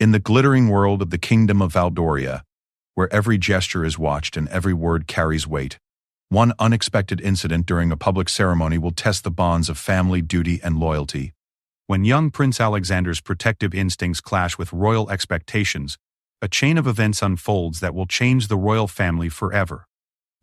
In the glittering world of the Kingdom of Valdoria, where every gesture is watched and every word carries weight, one unexpected incident during a public ceremony will test the bonds of family, duty, and loyalty. When young Prince Alexander's protective instincts clash with royal expectations, a chain of events unfolds that will change the royal family forever.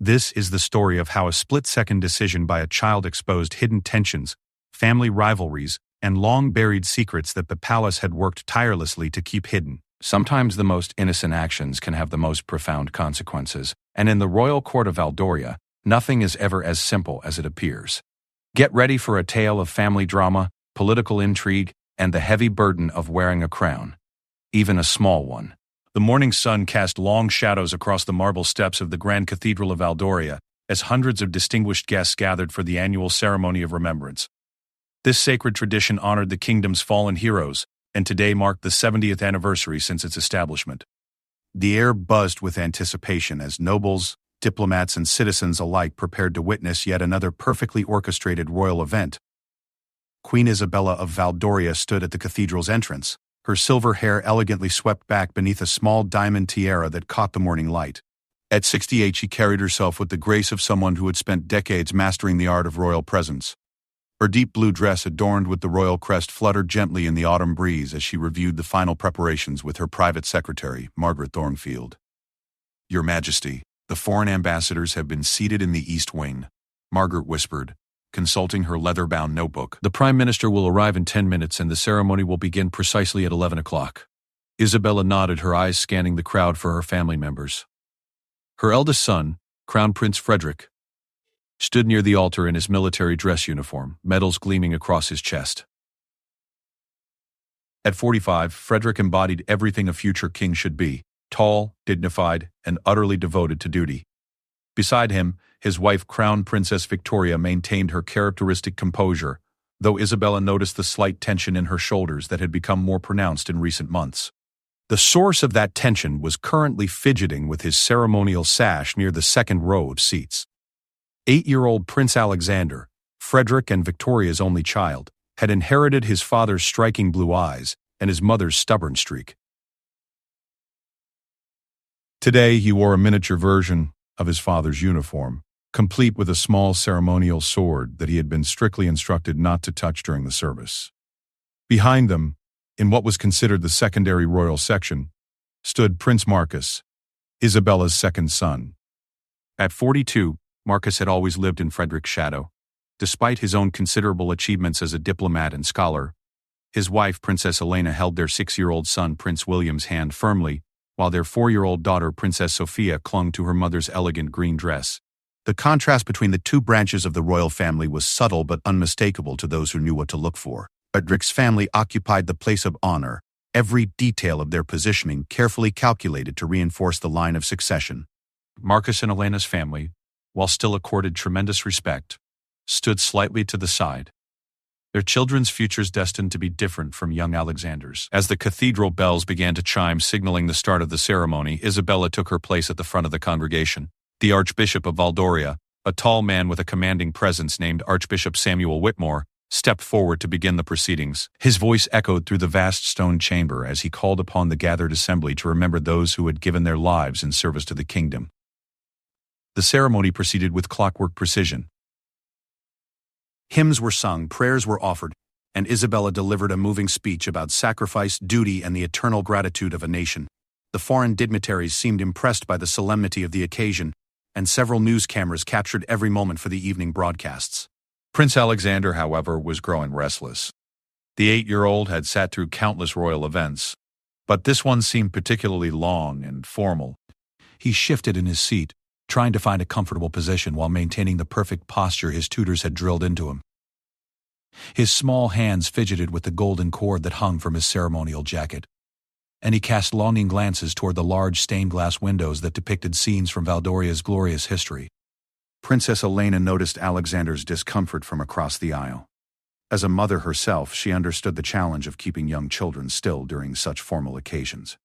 This is the story of how a split-second decision by a child exposed hidden tensions, family rivalries, and long-buried secrets that the palace had worked tirelessly to keep hidden. Sometimes the most innocent actions can have the most profound consequences, and in the royal court of Valdoria, nothing is ever as simple as it appears. Get ready for a tale of family drama, political intrigue, and the heavy burden of wearing a crown, even a small one. The morning sun cast long shadows across the marble steps of the Grand Cathedral of Valdoria as hundreds of distinguished guests gathered for the annual ceremony of remembrance. This sacred tradition honored the kingdom's fallen heroes, and today marked the 70th anniversary since its establishment. The air buzzed with anticipation as nobles, diplomats, and citizens alike prepared to witness yet another perfectly orchestrated royal event. Queen Isabella of Valdoria stood at the cathedral's entrance, her silver hair elegantly swept back beneath a small diamond tiara that caught the morning light. At 68, she carried herself with the grace of someone who had spent decades mastering the art of royal presence. Her deep blue dress adorned with the royal crest fluttered gently in the autumn breeze as she reviewed the final preparations with her private secretary, Margaret Thornfield. "Your Majesty, the foreign ambassadors have been seated in the East Wing," Margaret whispered, consulting her leather-bound notebook. "The Prime Minister will arrive in 10 minutes and the ceremony will begin precisely at 11 o'clock. Isabella nodded, her eyes scanning the crowd for her family members. Her eldest son, Crown Prince Frederick, stood near the altar in his military dress uniform, medals gleaming across his chest. At 45, Frederick embodied everything a future king should be: tall, dignified, and utterly devoted to duty. Beside him, his wife Crown Princess Victoria maintained her characteristic composure, though Isabella noticed the slight tension in her shoulders that had become more pronounced in recent months. The source of that tension was currently fidgeting with his ceremonial sash near the second row of seats. 8-year-old Prince Alexander, Frederick and Victoria's only child, had inherited his father's striking blue eyes and his mother's stubborn streak. Today he wore a miniature version of his father's uniform, complete with a small ceremonial sword that he had been strictly instructed not to touch during the service. Behind them, in what was considered the secondary royal section, stood Prince Marcus, Isabella's second son. At 42, Marcus had always lived in Frederick's shadow. Despite his own considerable achievements as a diplomat and scholar, his wife, Princess Elena, held their 6-year-old son, Prince William's hand firmly, while their 4-year-old daughter, Princess Sophia, clung to her mother's elegant green dress. The contrast between the two branches of the royal family was subtle but unmistakable to those who knew what to look for. Frederick's family occupied the place of honor, every detail of their positioning carefully calculated to reinforce the line of succession. Marcus and Elena's family, while still accorded tremendous respect, stood slightly to the side, their children's futures destined to be different from young Alexander's. As the cathedral bells began to chime, signaling the start of the ceremony, Isabella took her place at the front of the congregation. The Archbishop of Valdoria, a tall man with a commanding presence named Archbishop Samuel Whitmore, stepped forward to begin the proceedings. His voice echoed through the vast stone chamber as he called upon the gathered assembly to remember those who had given their lives in service to the kingdom. The ceremony proceeded with clockwork precision. Hymns were sung, prayers were offered, and Isabella delivered a moving speech about sacrifice, duty, and the eternal gratitude of a nation. The foreign dignitaries seemed impressed by the solemnity of the occasion, and several news cameras captured every moment for the evening broadcasts. Prince Alexander, however, was growing restless. The 8-year-old had sat through countless royal events, but this one seemed particularly long and formal. He shifted in his seat, trying to find a comfortable position while maintaining the perfect posture his tutors had drilled into him. His small hands fidgeted with the golden cord that hung from his ceremonial jacket, and he cast longing glances toward the large stained-glass windows that depicted scenes from Valdoria's glorious history. Princess Elena noticed Alexander's discomfort from across the aisle. As a mother herself, she understood the challenge of keeping young children still during such formal occasions.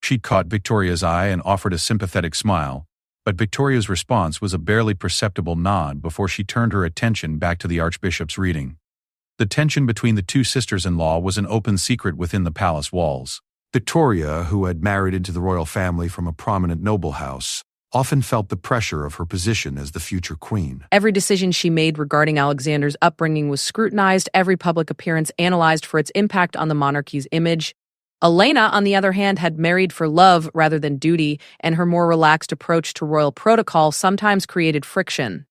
She caught Victoria's eye and offered a sympathetic smile, but Victoria's response was a barely perceptible nod before she turned her attention back to the Archbishop's reading. The tension between the two sisters-in-law was an open secret within the palace walls. Victoria, who had married into the royal family from a prominent noble house, often felt the pressure of her position as the future queen. Every decision she made regarding Alexander's upbringing was scrutinized, every public appearance analyzed for its impact on the monarchy's image. Elena, on the other hand, had married for love rather than duty, and her more relaxed approach to royal protocol sometimes created friction.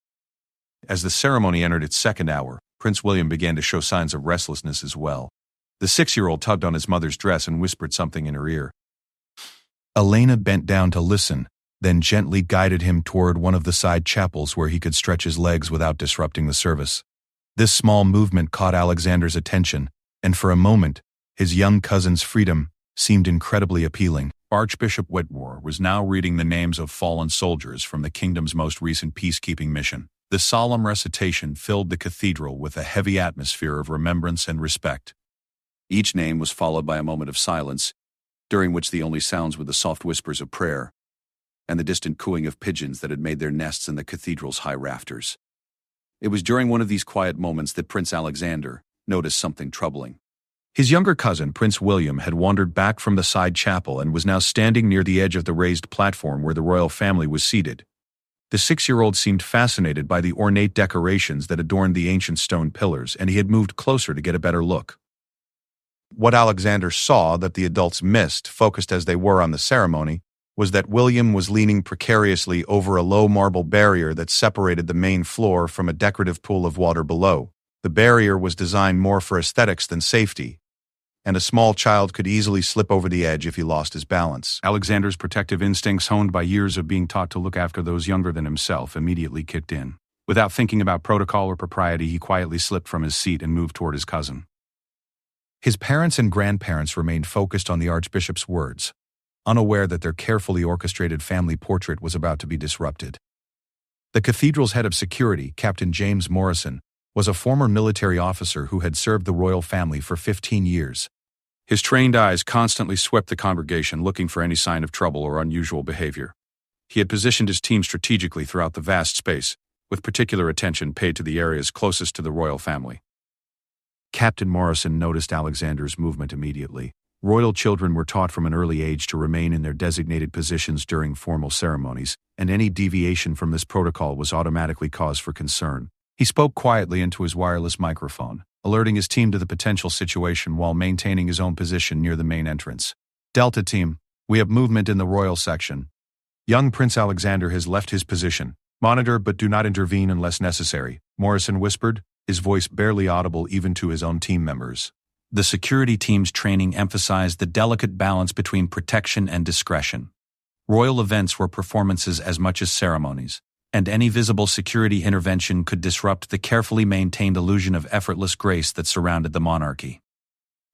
As the ceremony entered its second hour, Prince William began to show signs of restlessness as well. The 6-year-old tugged on his mother's dress and whispered something in her ear. Elena bent down to listen, then gently guided him toward one of the side chapels where he could stretch his legs without disrupting the service. This small movement caught Alexander's attention, and for a moment, his young cousin's freedom seemed incredibly appealing. Archbishop Whitmore was now reading the names of fallen soldiers from the kingdom's most recent peacekeeping mission. The solemn recitation filled the cathedral with a heavy atmosphere of remembrance and respect. Each name was followed by a moment of silence, during which the only sounds were the soft whispers of prayer and the distant cooing of pigeons that had made their nests in the cathedral's high rafters. It was during one of these quiet moments that Prince Alexander noticed something troubling. His younger cousin, Prince William, had wandered back from the side chapel and was now standing near the edge of the raised platform where the royal family was seated. The 6-year-old seemed fascinated by the ornate decorations that adorned the ancient stone pillars, and he had moved closer to get a better look. What Alexander saw that the adults missed, focused as they were on the ceremony, was that William was leaning precariously over a low marble barrier that separated the main floor from a decorative pool of water below. The barrier was designed more for aesthetics than safety, and a small child could easily slip over the edge if he lost his balance. Alexander's protective instincts, honed by years of being taught to look after those younger than himself, immediately kicked in. Without thinking about protocol or propriety, he quietly slipped from his seat and moved toward his cousin. His parents and grandparents remained focused on the Archbishop's words, unaware that their carefully orchestrated family portrait was about to be disrupted. The cathedral's head of security, Captain James Morrison, was a former military officer who had served the royal family for 15 years. His trained eyes constantly swept the congregation, looking for any sign of trouble or unusual behavior. He had positioned his team strategically throughout the vast space, with particular attention paid to the areas closest to the royal family. Captain Morrison noticed Alexander's movement immediately. Royal children were taught from an early age to remain in their designated positions during formal ceremonies, and any deviation from this protocol was automatically cause for concern. He spoke quietly into his wireless microphone, alerting his team to the potential situation while maintaining his own position near the main entrance. Delta Team, we have movement in the royal section. Young Prince Alexander has left his position. Monitor but do not intervene unless necessary, Morrison whispered, his voice barely audible even to his own team members. The security team's training emphasized the delicate balance between protection and discretion. Royal events were performances as much as ceremonies, and any visible security intervention could disrupt the carefully maintained illusion of effortless grace that surrounded the monarchy.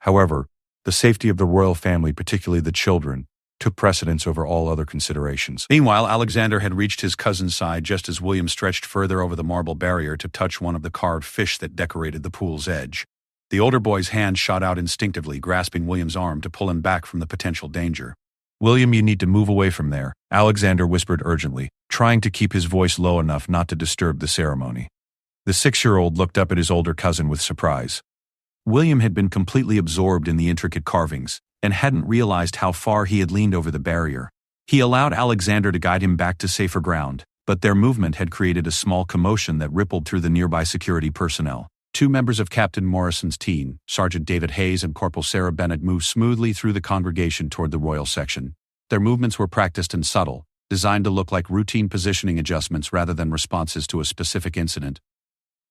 However, the safety of the royal family, particularly the children, took precedence over all other considerations. Meanwhile, Alexander had reached his cousin's side just as William stretched further over the marble barrier to touch one of the carved fish that decorated the pool's edge. The older boy's hand shot out instinctively, grasping William's arm to pull him back from the potential danger. William, you need to move away from there, Alexander whispered urgently, trying to keep his voice low enough not to disturb the ceremony. The 6-year-old looked up at his older cousin with surprise. William had been completely absorbed in the intricate carvings, and hadn't realized how far he had leaned over the barrier. He allowed Alexander to guide him back to safer ground, but their movement had created a small commotion that rippled through the nearby security personnel. 2 members of Captain Morrison's team, Sergeant David Hayes and Corporal Sarah Bennett, moved smoothly through the congregation toward the royal section. Their movements were practiced and subtle, designed to look like routine positioning adjustments rather than responses to a specific incident.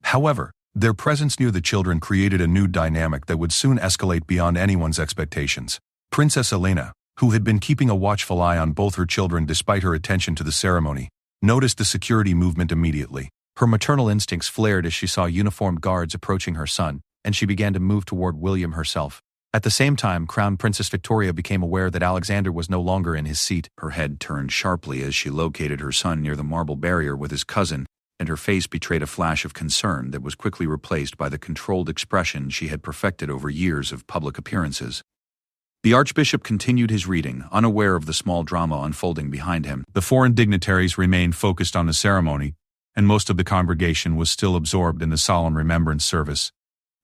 However, their presence near the children created a new dynamic that would soon escalate beyond anyone's expectations. Princess Elena, who had been keeping a watchful eye on both her children despite her attention to the ceremony, noticed the security movement immediately. Her maternal instincts flared as she saw uniformed guards approaching her son, and she began to move toward William herself. At the same time, Crown Princess Victoria became aware that Alexander was no longer in his seat. Her head turned sharply as she located her son near the marble barrier with his cousin, and her face betrayed a flash of concern that was quickly replaced by the controlled expression she had perfected over years of public appearances. The Archbishop continued his reading, unaware of the small drama unfolding behind him. The foreign dignitaries remained focused on the ceremony, and most of the congregation was still absorbed in the solemn remembrance service.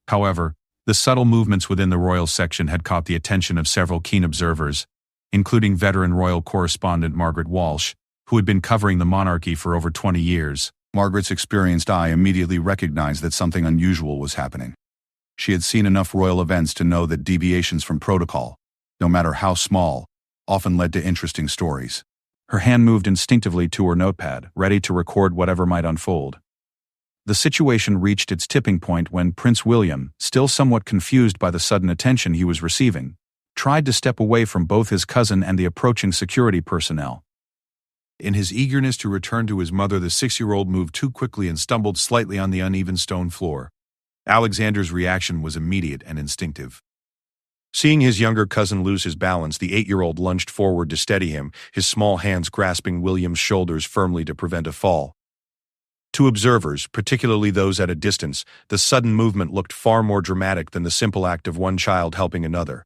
However, The subtle movements within the royal section had caught the attention of several keen observers, including veteran royal correspondent Margaret Walsh, who had been covering the monarchy for over 20 years. Margaret's experienced eye immediately recognized that something unusual was happening. She had seen enough royal events to know that deviations from protocol, no matter how small, often led to interesting stories. Her hand moved instinctively to her notepad, ready to record whatever might unfold. The situation reached its tipping point when Prince William, still somewhat confused by the sudden attention he was receiving, tried to step away from both his cousin and the approaching security personnel. In his eagerness to return to his mother, the 6-year-old moved too quickly and stumbled slightly on the uneven stone floor. Alexander's reaction was immediate and instinctive. Seeing his younger cousin lose his balance, the 8-year-old lunged forward to steady him, his small hands grasping William's shoulders firmly to prevent a fall. To observers, particularly those at a distance, the sudden movement looked far more dramatic than the simple act of one child helping another.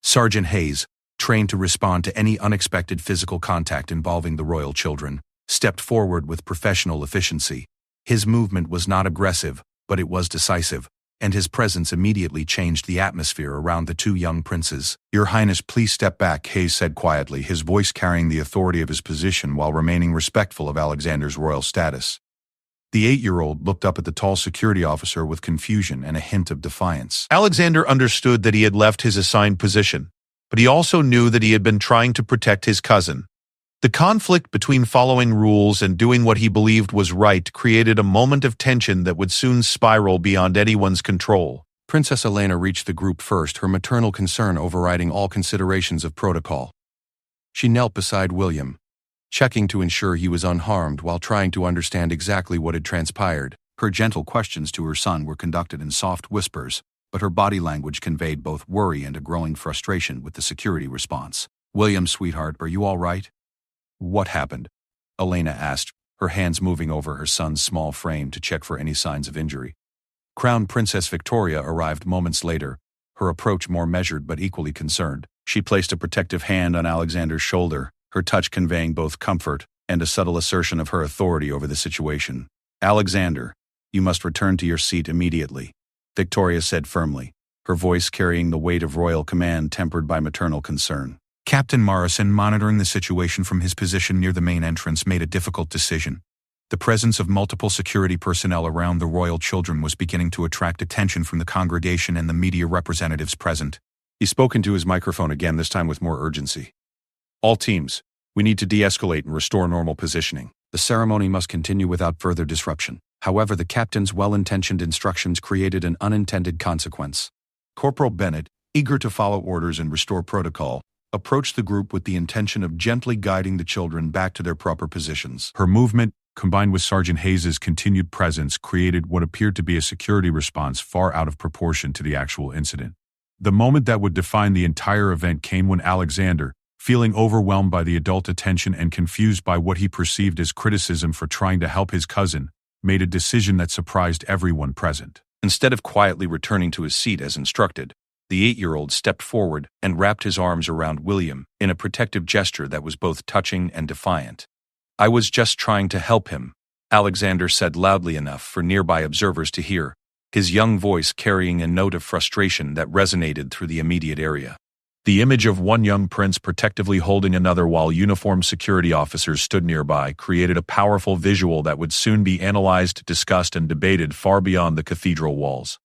Sergeant Hayes, trained to respond to any unexpected physical contact involving the royal children, stepped forward with professional efficiency. His movement was not aggressive, but it was decisive, and his presence immediately changed the atmosphere around the two young princes. "Your Highness, please step back," Hayes said quietly, his voice carrying the authority of his position while remaining respectful of Alexander's royal status. The 8-year-old looked up at the tall security officer with confusion and a hint of defiance. Alexander understood that he had left his assigned position, but he also knew that he had been trying to protect his cousin. The conflict between following rules and doing what he believed was right created a moment of tension that would soon spiral beyond anyone's control. Princess Elena reached the group first, her maternal concern overriding all considerations of protocol. She knelt beside William, checking to ensure he was unharmed while trying to understand exactly what had transpired. Her gentle questions to her son were conducted in soft whispers, but her body language conveyed both worry and a growing frustration with the security response. "William, sweetheart, are you all right?" "What happened?" Elena asked, her hands moving over her son's small frame to check for any signs of injury. Crown Princess Victoria arrived moments later, her approach more measured but equally concerned. She placed a protective hand on Alexander's shoulder, her touch conveying both comfort and a subtle assertion of her authority over the situation. "Alexander, you must return to your seat immediately," Victoria said firmly, her voice carrying the weight of royal command tempered by maternal concern. Captain Morrison, monitoring the situation from his position near the main entrance, made a difficult decision. The presence of multiple security personnel around the royal children was beginning to attract attention from the congregation and the media representatives present. He spoke into his microphone again, this time with more urgency. "All teams, we need to de-escalate and restore normal positioning. The ceremony must continue without further disruption." However, the captain's well-intentioned instructions created an unintended consequence. Corporal Bennett, eager to follow orders and restore protocol, approached the group with the intention of gently guiding the children back to their proper positions. Her movement, combined with Sergeant Hayes's continued presence, created what appeared to be a security response far out of proportion to the actual incident. The moment that would define the entire event came when Alexander, feeling overwhelmed by the adult attention and confused by what he perceived as criticism for trying to help his cousin, made a decision that surprised everyone present. Instead of quietly returning to his seat as instructed, the 8-year-old stepped forward and wrapped his arms around William in a protective gesture that was both touching and defiant. "I was just trying to help him," Alexander said loudly enough for nearby observers to hear, his young voice carrying a note of frustration that resonated through the immediate area. The image of one young prince protectively holding another while uniformed security officers stood nearby created a powerful visual that would soon be analyzed, discussed, and debated far beyond the cathedral walls.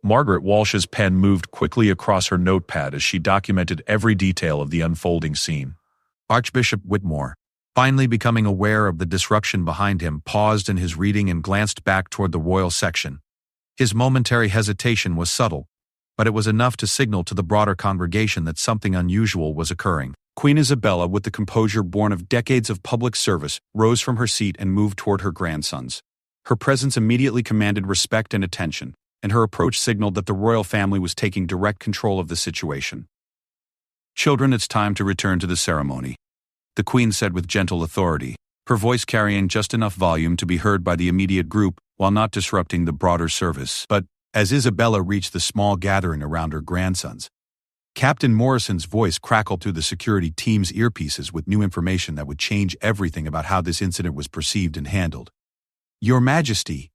Margaret Walsh's pen moved quickly across her notepad as she documented every detail of the unfolding scene. Archbishop Whitmore, finally becoming aware of the disruption behind him, paused in his reading and glanced back toward the royal section. His momentary hesitation was subtle, but it was enough to signal to the broader congregation that something unusual was occurring. Queen Isabella, with the composure born of decades of public service, rose from her seat and moved toward her grandsons. Her presence immediately commanded respect and attention, and her approach signaled that the royal family was taking direct control of the situation. "Children, it's time to return to the ceremony," the Queen said with gentle authority, her voice carrying just enough volume to be heard by the immediate group while not disrupting the broader service. But as Isabella reached the small gathering around her grandsons, Captain Morrison's voice crackled through the security team's earpieces with new information that would change everything about how this incident was perceived and handled. "Your Majesty,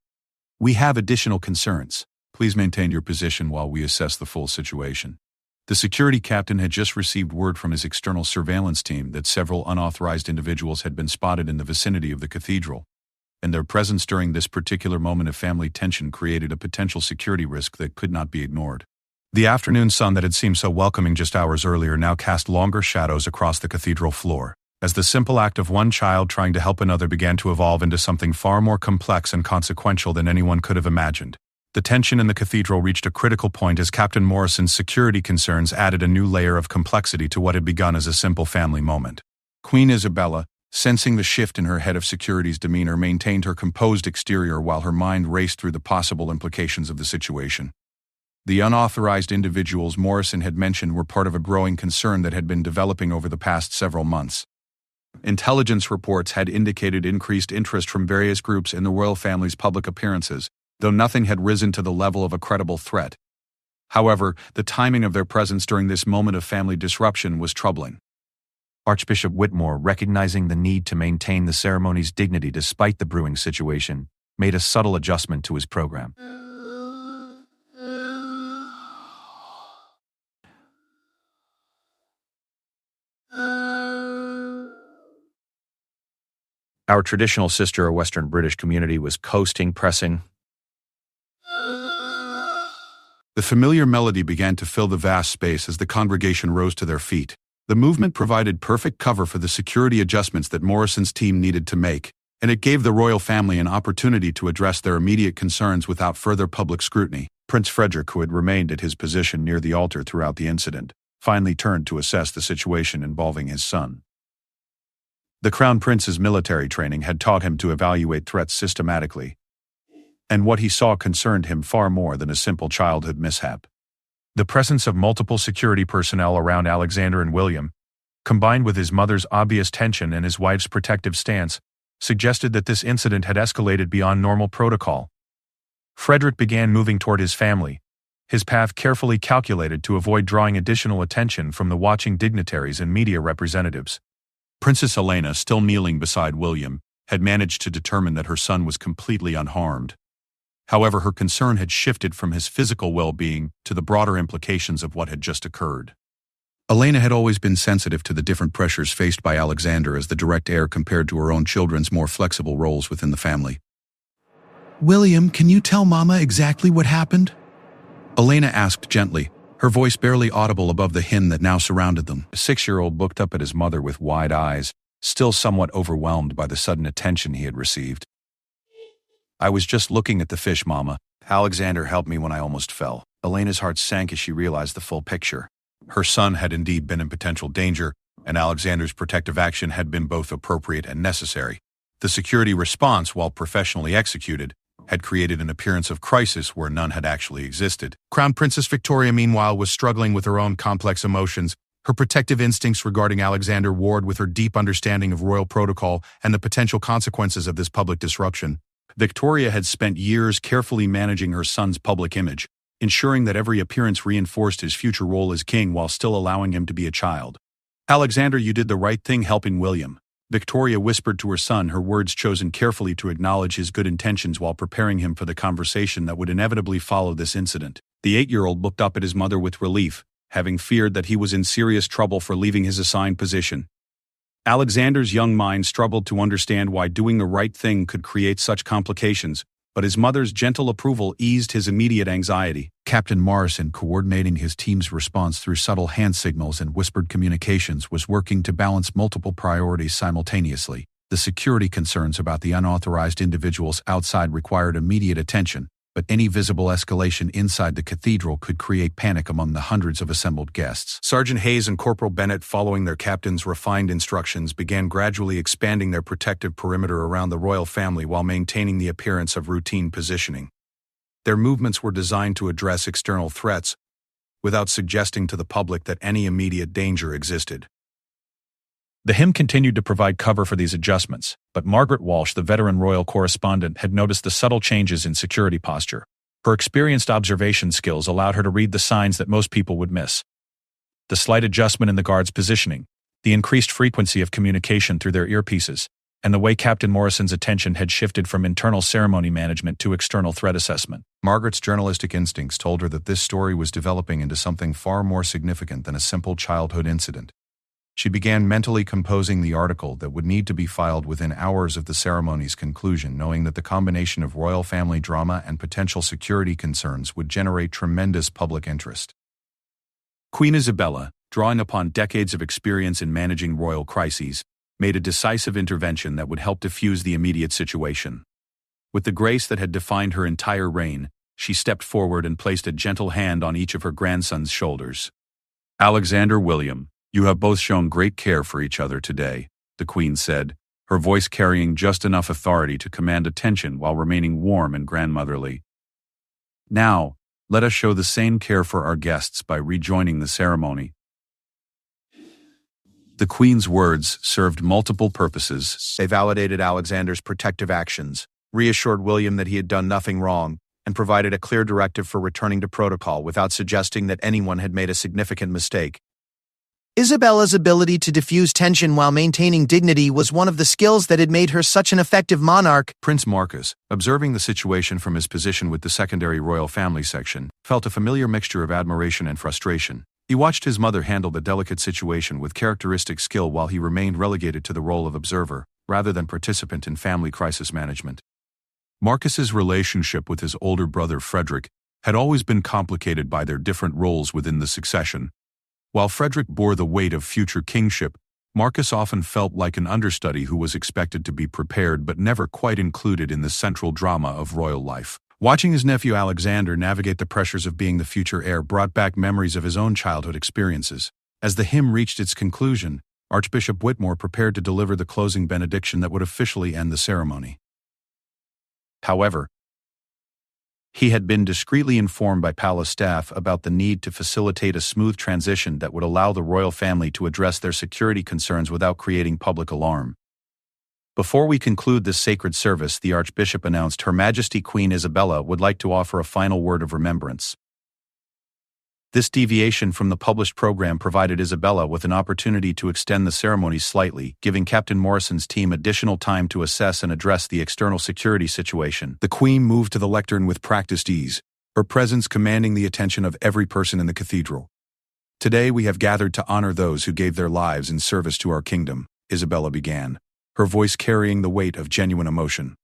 we have additional concerns." Please maintain your position while we assess the full situation. The security captain had just received word from his external surveillance team that several unauthorized individuals had been spotted in the vicinity of the cathedral, and their presence during this particular moment of family tension created a potential security risk that could not be ignored. The afternoon sun that had seemed so welcoming just hours earlier now cast longer shadows across the cathedral floor, as the simple act of one child trying to help another began to evolve into something far more complex and consequential than anyone could have imagined. The tension in the cathedral reached a critical point as Captain Morrison's security concerns added a new layer of complexity to what had begun as a simple family moment. Queen Isabella, sensing the shift in her head of security's demeanor, maintained her composed exterior while her mind raced through the possible implications of the situation. The unauthorized individuals Morrison had mentioned were part of a growing concern that had been developing over the past several months. Intelligence reports had indicated increased interest from various groups in the royal family's public appearances, though nothing had risen to the level of a credible threat. However, the timing of their presence during this moment of family disruption was troubling. Archbishop Whitmore, recognizing the need to maintain the ceremony's dignity despite the brewing situation, made a subtle adjustment to his program. Our traditional sister, a Western British community, was coasting, pressing. The familiar melody began to fill the vast space as the congregation rose to their feet. The movement provided perfect cover for the security adjustments that Morrison's team needed to make, and it gave the royal family an opportunity to address their immediate concerns without further public scrutiny. Prince Frederick, who had remained at his position near the altar throughout the incident, finally turned to assess the situation involving his son. The Crown Prince's military training had taught him to evaluate threats systematically, and what he saw concerned him far more than a simple childhood mishap. The presence of multiple security personnel around Alexander and William, combined with his mother's obvious tension and his wife's protective stance, suggested that this incident had escalated beyond normal protocol. Frederick began moving toward his family, his path carefully calculated to avoid drawing additional attention from the watching dignitaries and media representatives. Princess Elena, still kneeling beside William, had managed to determine that her son was completely unharmed. However, her concern had shifted from his physical well-being to the broader implications of what had just occurred. Elena had always been sensitive to the different pressures faced by Alexander as the direct heir compared to her own children's more flexible roles within the family. "William, can you tell Mama exactly what happened?" Elena asked gently, her voice barely audible above the hymn that now surrounded them. The 6-year-old looked up at his mother with wide eyes, still somewhat overwhelmed by the sudden attention he had received. "I was just looking at the fish, Mama. Alexander helped me when I almost fell." Elena's heart sank as she realized the full picture. Her son had indeed been in potential danger, and Alexander's protective action had been both appropriate and necessary. The security response, while professionally executed, had created an appearance of crisis where none had actually existed. Crown Princess Victoria, meanwhile, was struggling with her own complex emotions. Her protective instincts regarding Alexander warred with her deep understanding of royal protocol and the potential consequences of this public disruption. Victoria had spent years carefully managing her son's public image, ensuring that every appearance reinforced his future role as king while still allowing him to be a child. "Alexander, you did the right thing helping William," Victoria whispered to her son, her words chosen carefully to acknowledge his good intentions while preparing him for the conversation that would inevitably follow this incident. The 8-year-old looked up at his mother with relief, having feared that he was in serious trouble for leaving his assigned position. Alexander's young mind struggled to understand why doing the right thing could create such complications, but his mother's gentle approval eased his immediate anxiety. Captain Morrison, coordinating his team's response through subtle hand signals and whispered communications, was working to balance multiple priorities simultaneously. The security concerns about the unauthorized individuals outside required immediate attention, but any visible escalation inside the cathedral could create panic among the hundreds of assembled guests. Sergeant Hayes and Corporal Bennett, following their captain's refined instructions, began gradually expanding their protective perimeter around the royal family while maintaining the appearance of routine positioning. Their movements were designed to address external threats, without suggesting to the public that any immediate danger existed. The hymn continued to provide cover for these adjustments, but Margaret Walsh, the veteran royal correspondent, had noticed the subtle changes in security posture. Her experienced observation skills allowed her to read the signs that most people would miss. The slight adjustment in the guards' positioning, the increased frequency of communication through their earpieces, and the way Captain Morrison's attention had shifted from internal ceremony management to external threat assessment. Margaret's journalistic instincts told her that this story was developing into something far more significant than a simple childhood incident. She began mentally composing the article that would need to be filed within hours of the ceremony's conclusion, knowing that the combination of royal family drama and potential security concerns would generate tremendous public interest. Queen Isabella, drawing upon decades of experience in managing royal crises, made a decisive intervention that would help diffuse the immediate situation. With the grace that had defined her entire reign, she stepped forward and placed a gentle hand on each of her grandson's shoulders. "Alexander William, you have both shown great care for each other today," the Queen said, her voice carrying just enough authority to command attention while remaining warm and grandmotherly. "Now, let us show the same care for our guests by rejoining the ceremony." The Queen's words served multiple purposes. They validated Alexander's protective actions, reassured William that he had done nothing wrong, and provided a clear directive for returning to protocol without suggesting that anyone had made a significant mistake. Isabella's ability to diffuse tension while maintaining dignity was one of the skills that had made her such an effective monarch. Prince Marcus, observing the situation from his position with the secondary royal family section, felt a familiar mixture of admiration and frustration. He watched his mother handle the delicate situation with characteristic skill while he remained relegated to the role of observer, rather than participant in family crisis management. Marcus's relationship with his older brother Frederick had always been complicated by their different roles within the succession. While Frederick bore the weight of future kingship, Marcus often felt like an understudy who was expected to be prepared but never quite included in the central drama of royal life. Watching his nephew Alexander navigate the pressures of being the future heir brought back memories of his own childhood experiences. As the hymn reached its conclusion, Archbishop Whitmore prepared to deliver the closing benediction that would officially end the ceremony. However, he had been discreetly informed by palace staff about the need to facilitate a smooth transition that would allow the royal family to address their security concerns without creating public alarm. Before we conclude this sacred service, the Archbishop announced Her Majesty Queen Isabella would like to offer a final word of remembrance. This deviation from the published program provided Isabella with an opportunity to extend the ceremony slightly, giving Captain Morrison's team additional time to assess and address the external security situation. The Queen moved to the lectern with practiced ease, her presence commanding the attention of every person in the cathedral. "Today we have gathered to honor those who gave their lives in service to our kingdom," Isabella began, her voice carrying the weight of genuine emotion.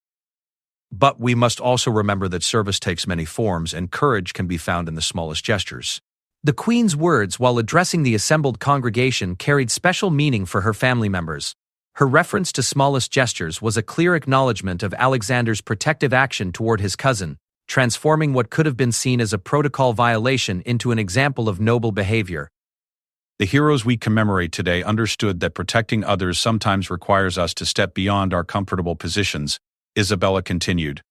But we must also remember that service takes many forms and courage can be found in the smallest gestures. The Queen's words while addressing the assembled congregation carried special meaning for her family members. Her reference to smallest gestures was a clear acknowledgement of Alexander's protective action toward his cousin, transforming what could have been seen as a protocol violation into an example of noble behavior. "The heroes we commemorate today understood that protecting others sometimes requires us to step beyond our comfortable positions," Isabella continued.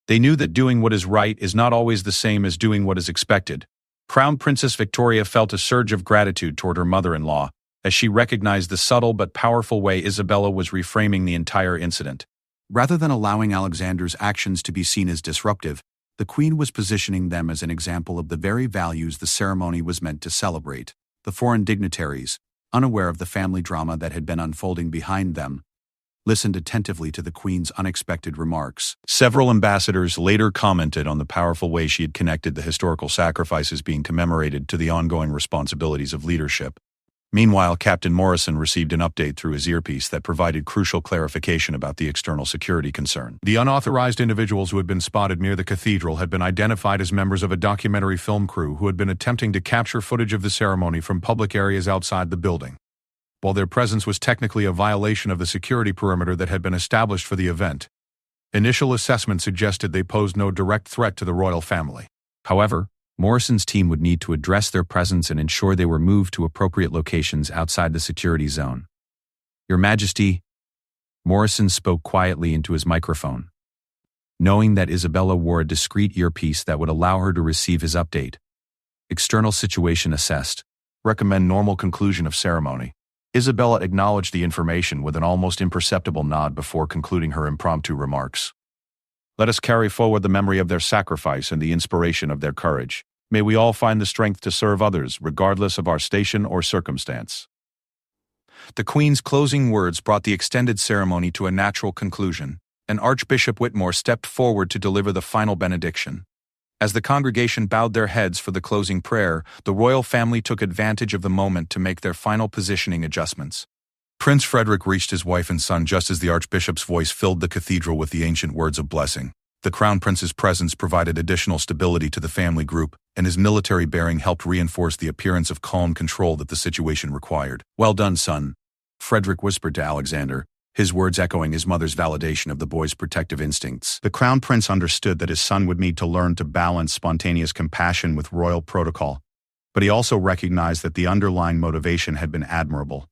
"They knew that doing what is right is not always the same as doing what is expected." Crown Princess Victoria felt a surge of gratitude toward her mother-in-law, as she recognized the subtle but powerful way Isabella was reframing the entire incident. Rather than allowing Alexander's actions to be seen as disruptive, the Queen was positioning them as an example of the very values the ceremony was meant to celebrate. The foreign dignitaries, unaware of the family drama that had been unfolding behind them, listened attentively to the Queen's unexpected remarks. Several ambassadors later commented on the powerful way she had connected the historical sacrifices being commemorated to the ongoing responsibilities of leadership. Meanwhile, Captain Morrison received an update through his earpiece that provided crucial clarification about the external security concern. The unauthorized individuals who had been spotted near the cathedral had been identified as members of a documentary film crew who had been attempting to capture footage of the ceremony from public areas outside the building. While their presence was technically a violation of the security perimeter that had been established for the event, initial assessment suggested they posed no direct threat to the royal family. However, Morrison's team would need to address their presence and ensure they were moved to appropriate locations outside the security zone. "Your Majesty," Morrison spoke quietly into his microphone. Knowing that Isabella wore a discreet earpiece that would allow her to receive his update. "External situation assessed. Recommend normal conclusion of ceremony." Isabella acknowledged the information with an almost imperceptible nod before concluding her impromptu remarks. "Let us carry forward the memory of their sacrifice and the inspiration of their courage. May we all find the strength to serve others, regardless of our station or circumstance." The Queen's closing words brought the extended ceremony to a natural conclusion, and Archbishop Whitmore stepped forward to deliver the final benediction. As the congregation bowed their heads for the closing prayer, the royal family took advantage of the moment to make their final positioning adjustments. Prince Frederick reached his wife and son just as the Archbishop's voice filled the cathedral with the ancient words of blessing. The Crown Prince's presence provided additional stability to the family group, and his military bearing helped reinforce the appearance of calm control that the situation required. "Well done, son," Frederick whispered to Alexander, his words echoing his mother's validation of the boy's protective instincts. The Crown Prince understood that his son would need to learn to balance spontaneous compassion with royal protocol, but he also recognized that the underlying motivation had been admirable.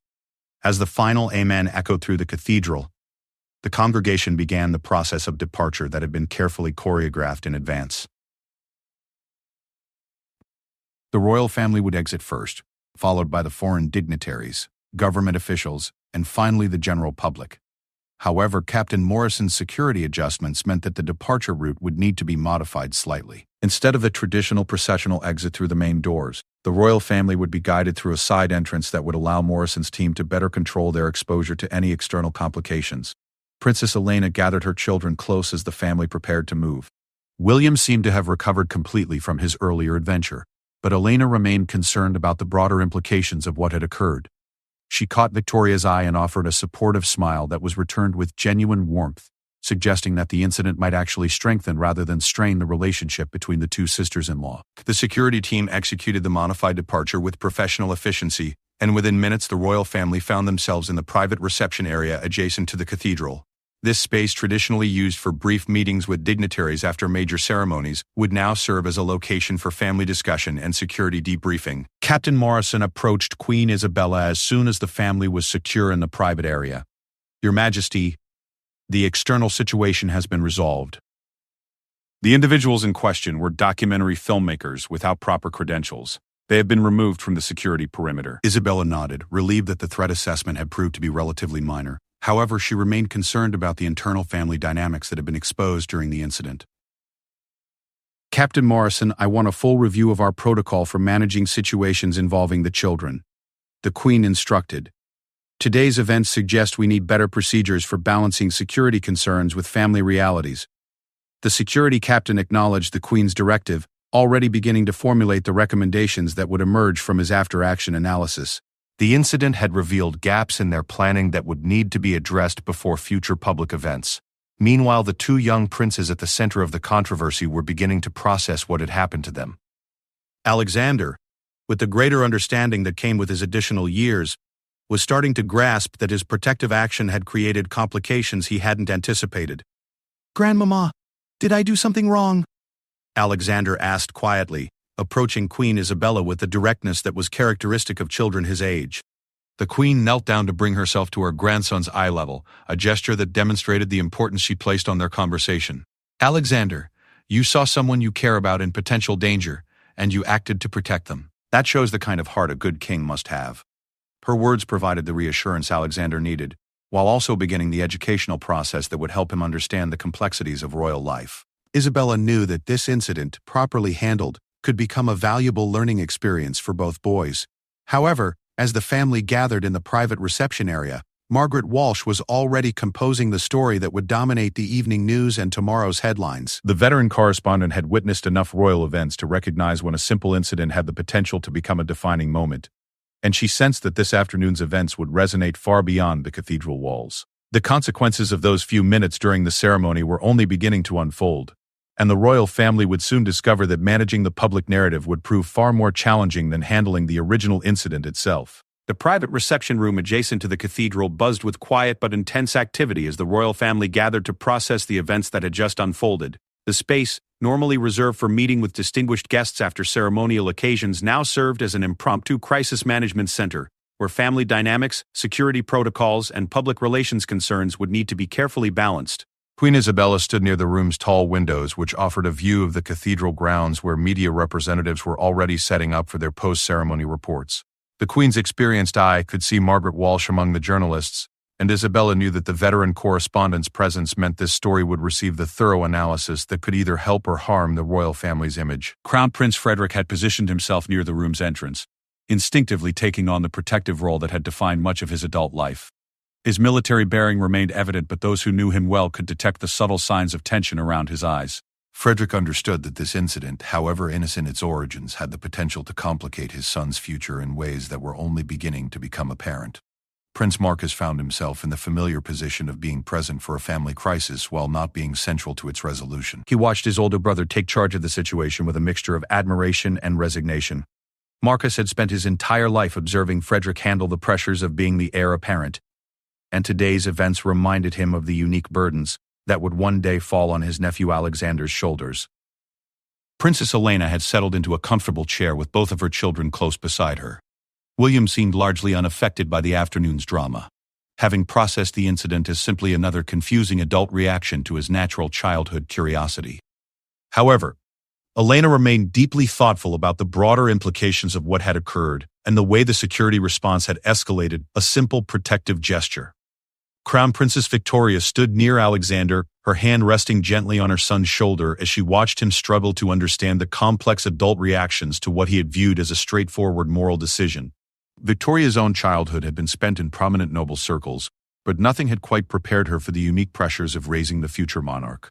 As the final amen echoed through the cathedral, the congregation began the process of departure that had been carefully choreographed in advance. The royal family would exit first, followed by the foreign dignitaries, government officials, and finally the general public. However, Captain Morrison's security adjustments meant that the departure route would need to be modified slightly. Instead of the traditional processional exit through the main doors, the royal family would be guided through a side entrance that would allow Morrison's team to better control their exposure to any external complications. Princess Elena gathered her children close as the family prepared to move. William seemed to have recovered completely from his earlier adventure, but Elena remained concerned about the broader implications of what had occurred. She caught Victoria's eye and offered a supportive smile that was returned with genuine warmth, suggesting that the incident might actually strengthen rather than strain the relationship between the two sisters-in-law. The security team executed the modified departure with professional efficiency, and within minutes the royal family found themselves in the private reception area adjacent to the cathedral. This space, traditionally used for brief meetings with dignitaries after major ceremonies, would now serve as a location for family discussion and security debriefing. Captain Morrison approached Queen Isabella as soon as the family was secure in the private area. "Your Majesty, the external situation has been resolved." The individuals in question were documentary filmmakers without proper credentials. They have been removed from the security perimeter. Isabella nodded, relieved that the threat assessment had proved to be relatively minor. However, she remained concerned about the internal family dynamics that had been exposed during the incident. "Captain Morrison, I want a full review of our protocol for managing situations involving the children," the Queen instructed. "Today's events suggest we need better procedures for balancing security concerns with family realities." The security captain acknowledged the Queen's directive, already beginning to formulate the recommendations that would emerge from his after-action analysis. The incident had revealed gaps in their planning that would need to be addressed before future public events. Meanwhile, the two young princes at the center of the controversy were beginning to process what had happened to them. Alexander, with the greater understanding that came with his additional years, was starting to grasp that his protective action had created complications he hadn't anticipated. "Grandmama, did I do something wrong?" Alexander asked quietly, approaching Queen Isabella with the directness that was characteristic of children his age. The Queen knelt down to bring herself to her grandson's eye level, a gesture that demonstrated the importance she placed on their conversation. "Alexander, you saw someone you care about in potential danger, and you acted to protect them. That shows the kind of heart a good king must have." Her words provided the reassurance Alexander needed, while also beginning the educational process that would help him understand the complexities of royal life. Isabella knew that this incident, properly handled, could become a valuable learning experience for both boys. However, as the family gathered in the private reception area, Margaret Walsh was already composing the story that would dominate the evening news and tomorrow's headlines. The veteran correspondent had witnessed enough royal events to recognize when a simple incident had the potential to become a defining moment, and she sensed that this afternoon's events would resonate far beyond the cathedral walls. The consequences of those few minutes during the ceremony were only beginning to unfold, and the royal family would soon discover that managing the public narrative would prove far more challenging than handling the original incident itself. The private reception room adjacent to the cathedral buzzed with quiet but intense activity as the royal family gathered to process the events that had just unfolded. The space, normally reserved for meeting with distinguished guests after ceremonial occasions, now served as an impromptu crisis management center, where family dynamics, security protocols, and public relations concerns would need to be carefully balanced. Queen Isabella stood near the room's tall windows, which offered a view of the cathedral grounds where media representatives were already setting up for their post-ceremony reports. The Queen's experienced eye could see Margaret Walsh among the journalists, and Isabella knew that the veteran correspondent's presence meant this story would receive the thorough analysis that could either help or harm the royal family's image. Crown Prince Frederick had positioned himself near the room's entrance, instinctively taking on the protective role that had defined much of his adult life. His military bearing remained evident, but those who knew him well could detect the subtle signs of tension around his eyes. Frederick understood that this incident, however innocent its origins, had the potential to complicate his son's future in ways that were only beginning to become apparent. Prince Marcus found himself in the familiar position of being present for a family crisis while not being central to its resolution. He watched his older brother take charge of the situation with a mixture of admiration and resignation. Marcus had spent his entire life observing Frederick handle the pressures of being the heir apparent, and today's events reminded him of the unique burdens that would one day fall on his nephew Alexander's shoulders. Princess Elena had settled into a comfortable chair with both of her children close beside her. William seemed largely unaffected by the afternoon's drama, having processed the incident as simply another confusing adult reaction to his natural childhood curiosity. However, Elena remained deeply thoughtful about the broader implications of what had occurred and the way the security response had escalated a simple protective gesture. Crown Princess Victoria stood near Alexander, her hand resting gently on her son's shoulder as she watched him struggle to understand the complex adult reactions to what he had viewed as a straightforward moral decision. Victoria's own childhood had been spent in prominent noble circles, but nothing had quite prepared her for the unique pressures of raising the future monarch.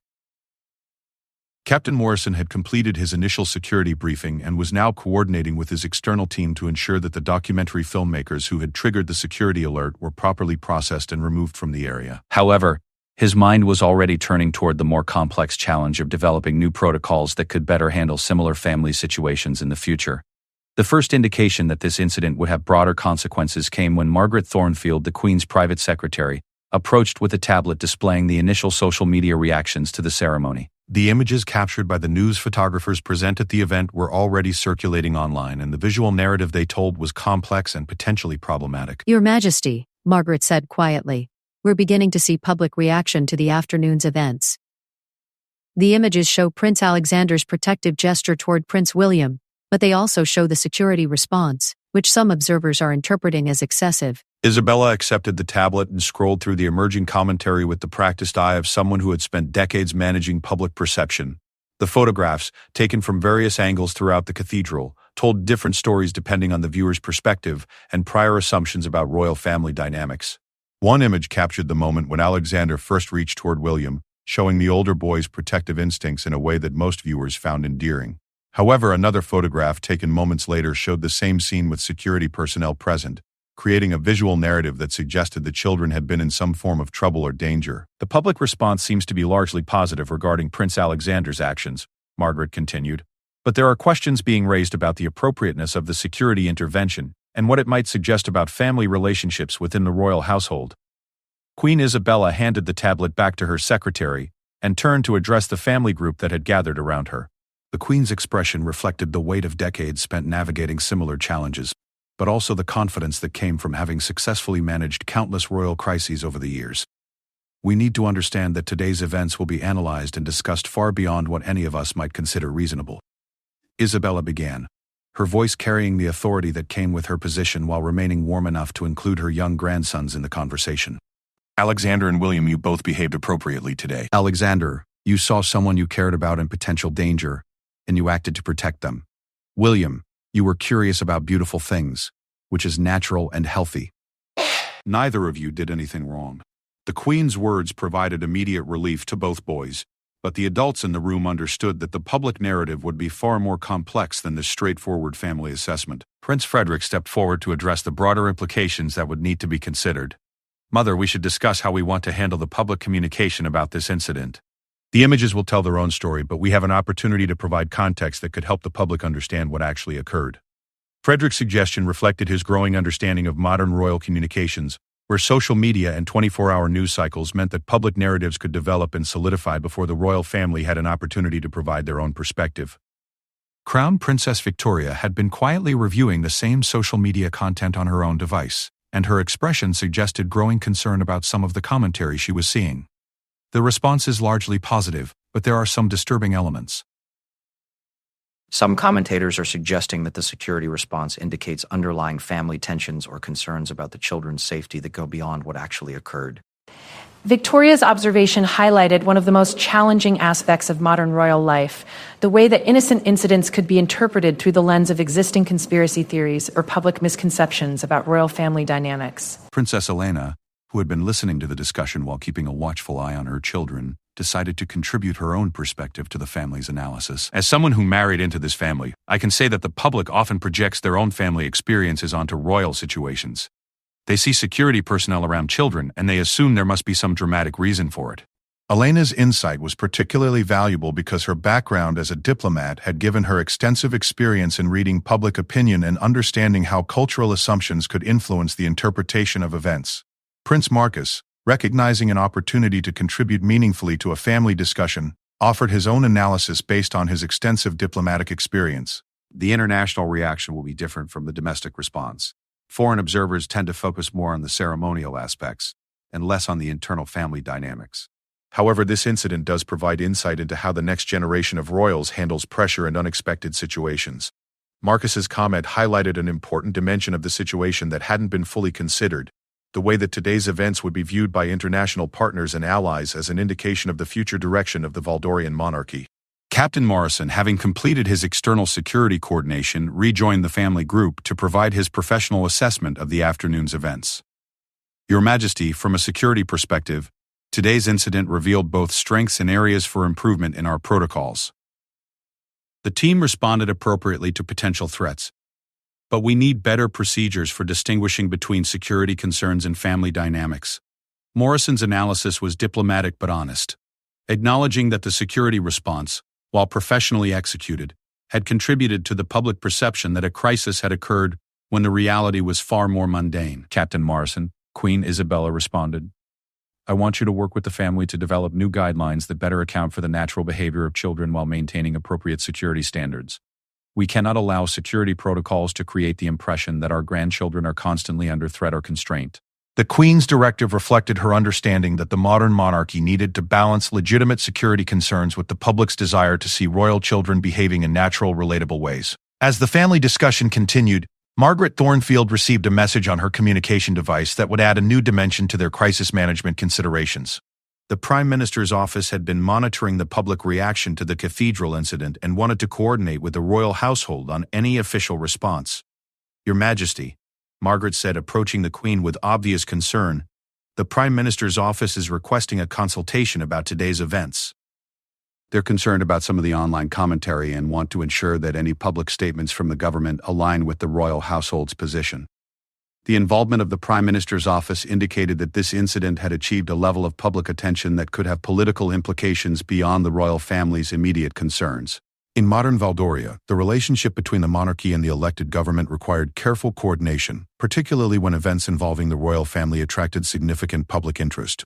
Captain Morrison had completed his initial security briefing and was now coordinating with his external team to ensure that the documentary filmmakers who had triggered the security alert were properly processed and removed from the area. However, his mind was already turning toward the more complex challenge of developing new protocols that could better handle similar family situations in the future. The first indication that this incident would have broader consequences came when Margaret Thornfield, the Queen's private secretary, approached with a tablet displaying the initial social media reactions to the ceremony. The images captured by the news photographers present at the event were already circulating online, and the visual narrative they told was complex and potentially problematic. Your Majesty, Margaret said quietly, we're beginning to see public reaction to the afternoon's events. The images show Prince Alexander's protective gesture toward Prince William, but they also show the security response, which some observers are interpreting as excessive. Isabella accepted the tablet and scrolled through the emerging commentary with the practiced eye of someone who had spent decades managing public perception. The photographs, taken from various angles throughout the cathedral, told different stories depending on the viewer's perspective and prior assumptions about royal family dynamics. One image captured the moment when Alexander first reached toward William, showing the older boy's protective instincts in a way that most viewers found endearing. However, another photograph taken moments later showed the same scene with security personnel present, creating a visual narrative that suggested the children had been in some form of trouble or danger. The public response seems to be largely positive regarding Prince Alexander's actions, Margaret continued, but there are questions being raised about the appropriateness of the security intervention and what it might suggest about family relationships within the royal household. Queen Isabella handed the tablet back to her secretary and turned to address the family group that had gathered around her. The Queen's expression reflected the weight of decades spent navigating similar challenges, but also the confidence that came from having successfully managed countless royal crises over the years. We need to understand that today's events will be analyzed and discussed far beyond what any of us might consider reasonable. Isabella began, her voice carrying the authority that came with her position while remaining warm enough to include her young grandsons in the conversation. Alexander and William, you both behaved appropriately today. Alexander, you saw someone you cared about in potential danger, and you acted to protect them. William, you were curious about beautiful things, which is natural and healthy. Neither of you did anything wrong. The Queen's words provided immediate relief to both boys, but the adults in the room understood that the public narrative would be far more complex than this straightforward family assessment. Prince Frederick stepped forward to address the broader implications that would need to be considered. Mother, we should discuss how we want to handle the public communication about this incident. The images will tell their own story, but we have an opportunity to provide context that could help the public understand what actually occurred. Frederick's suggestion reflected his growing understanding of modern royal communications, where social media and 24-hour news cycles meant that public narratives could develop and solidify before the royal family had an opportunity to provide their own perspective. Crown Princess Victoria had been quietly reviewing the same social media content on her own device, and her expression suggested growing concern about some of the commentary she was seeing. The response is largely positive, but there are some disturbing elements. Some commentators are suggesting that the security response indicates underlying family tensions or concerns about the children's safety that go beyond what actually occurred. Victoria's observation highlighted one of the most challenging aspects of modern royal life, the way that innocent incidents could be interpreted through the lens of existing conspiracy theories or public misconceptions about royal family dynamics. Princess Elena, who had been listening to the discussion while keeping a watchful eye on her children, decided to contribute her own perspective to the family's analysis. As someone who married into this family, I can say that the public often projects their own family experiences onto royal situations. They see security personnel around children, and they assume there must be some dramatic reason for it. Elena's insight was particularly valuable because her background as a diplomat had given her extensive experience in reading public opinion and understanding how cultural assumptions could influence the interpretation of events. Prince Marcus, recognizing an opportunity to contribute meaningfully to a family discussion, offered his own analysis based on his extensive diplomatic experience. The international reaction will be different from the domestic response. Foreign observers tend to focus more on the ceremonial aspects and less on the internal family dynamics. However, this incident does provide insight into how the next generation of royals handles pressure and unexpected situations. Marcus's comment highlighted an important dimension of the situation that hadn't been fully considered: the way that today's events would be viewed by international partners and allies as an indication of the future direction of the Valdorian monarchy. Captain Morrison, having completed his external security coordination, rejoined the family group to provide his professional assessment of the afternoon's events. Your Majesty, from a security perspective, today's incident revealed both strengths and areas for improvement in our protocols. The team responded appropriately to potential threats, but we need better procedures for distinguishing between security concerns and family dynamics. Morrison's analysis was diplomatic but honest, acknowledging that the security response, while professionally executed, had contributed to the public perception that a crisis had occurred when the reality was far more mundane. Captain Morrison, Queen Isabella responded, "I want you to work with the family to develop new guidelines that better account for the natural behavior of children while maintaining appropriate security standards. We cannot allow security protocols to create the impression that our grandchildren are constantly under threat or constraint." The Queen's directive reflected her understanding that the modern monarchy needed to balance legitimate security concerns with the public's desire to see royal children behaving in natural, relatable ways. As the family discussion continued, Margaret Thornfield received a message on her communication device that would add a new dimension to their crisis management considerations. The Prime Minister's office had been monitoring the public reaction to the cathedral incident and wanted to coordinate with the royal household on any official response. "Your Majesty," Margaret said, approaching the Queen with obvious concern, "the Prime Minister's office is requesting a consultation about today's events. They're concerned about some of the online commentary and want to ensure that any public statements from the government align with the royal household's position." The involvement of the Prime Minister's office indicated that this incident had achieved a level of public attention that could have political implications beyond the royal family's immediate concerns. In modern Valdoria, the relationship between the monarchy and the elected government required careful coordination, particularly when events involving the royal family attracted significant public interest.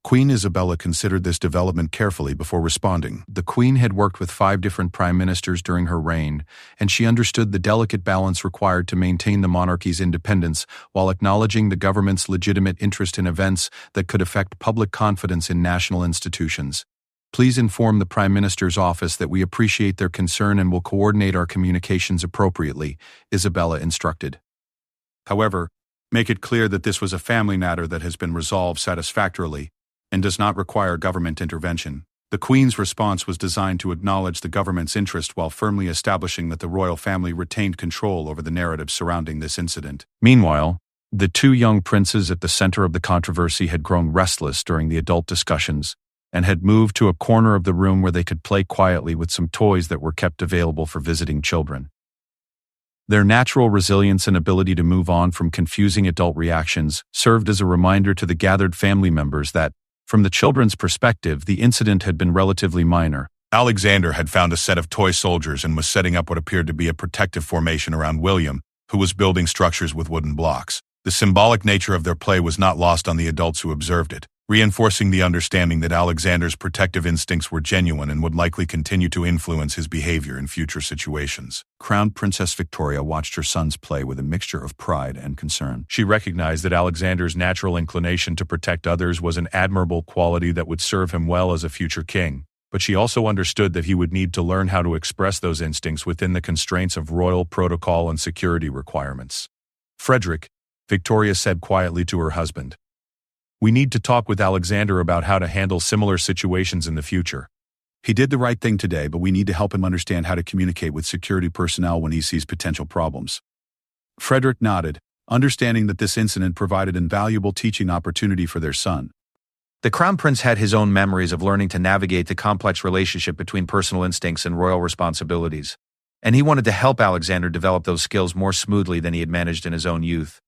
Queen Isabella considered this development carefully before responding. The Queen had worked with 5 different prime ministers during her reign, and she understood the delicate balance required to maintain the monarchy's independence while acknowledging the government's legitimate interest in events that could affect public confidence in national institutions. "Please inform the Prime Minister's office that we appreciate their concern and will coordinate our communications appropriately," Isabella instructed. However, make it clear that this was a family matter that has been resolved satisfactorily and does not require government intervention. The Queen's response was designed to acknowledge the government's interest while firmly establishing that the royal family retained control over the narrative surrounding this incident. Meanwhile, the 2 young princes at the center of the controversy had grown restless during the adult discussions and had moved to a corner of the room where they could play quietly with some toys that were kept available for visiting children. Their natural resilience and ability to move on from confusing adult reactions served as a reminder to the gathered family members that, from the children's perspective, the incident had been relatively minor. Alexander had found a set of toy soldiers and was setting up what appeared to be a protective formation around William, who was building structures with wooden blocks. The symbolic nature of their play was not lost on the adults who observed it, reinforcing the understanding that Alexander's protective instincts were genuine and would likely continue to influence his behavior in future situations. Crown Princess Victoria watched her sons play with a mixture of pride and concern. She recognized that Alexander's natural inclination to protect others was an admirable quality that would serve him well as a future king, but she also understood that he would need to learn how to express those instincts within the constraints of royal protocol and security requirements. "Frederick," Victoria said quietly to her husband, We need to talk with Alexander about how to handle similar situations in the future. He did the right thing today, but we need to help him understand how to communicate with security personnel when he sees potential problems. Frederick nodded, understanding that this incident provided invaluable teaching opportunity for their son. The Crown Prince had his own memories of learning to navigate the complex relationship between personal instincts and royal responsibilities, and he wanted to help Alexander develop those skills more smoothly than he had managed in his own youth.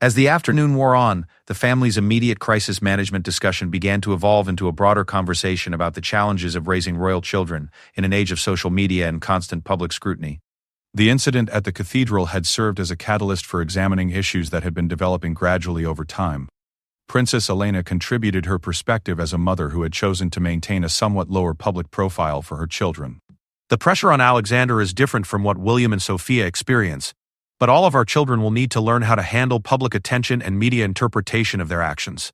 As the afternoon wore on, the family's immediate crisis management discussion began to evolve into a broader conversation about the challenges of raising royal children in an age of social media and constant public scrutiny. The incident at the cathedral had served as a catalyst for examining issues that had been developing gradually over time. Princess Elena contributed her perspective as a mother who had chosen to maintain a somewhat lower public profile for her children. The pressure on Alexander is different from what William and Sophia experience, but all of our children will need to learn how to handle public attention and media interpretation of their actions.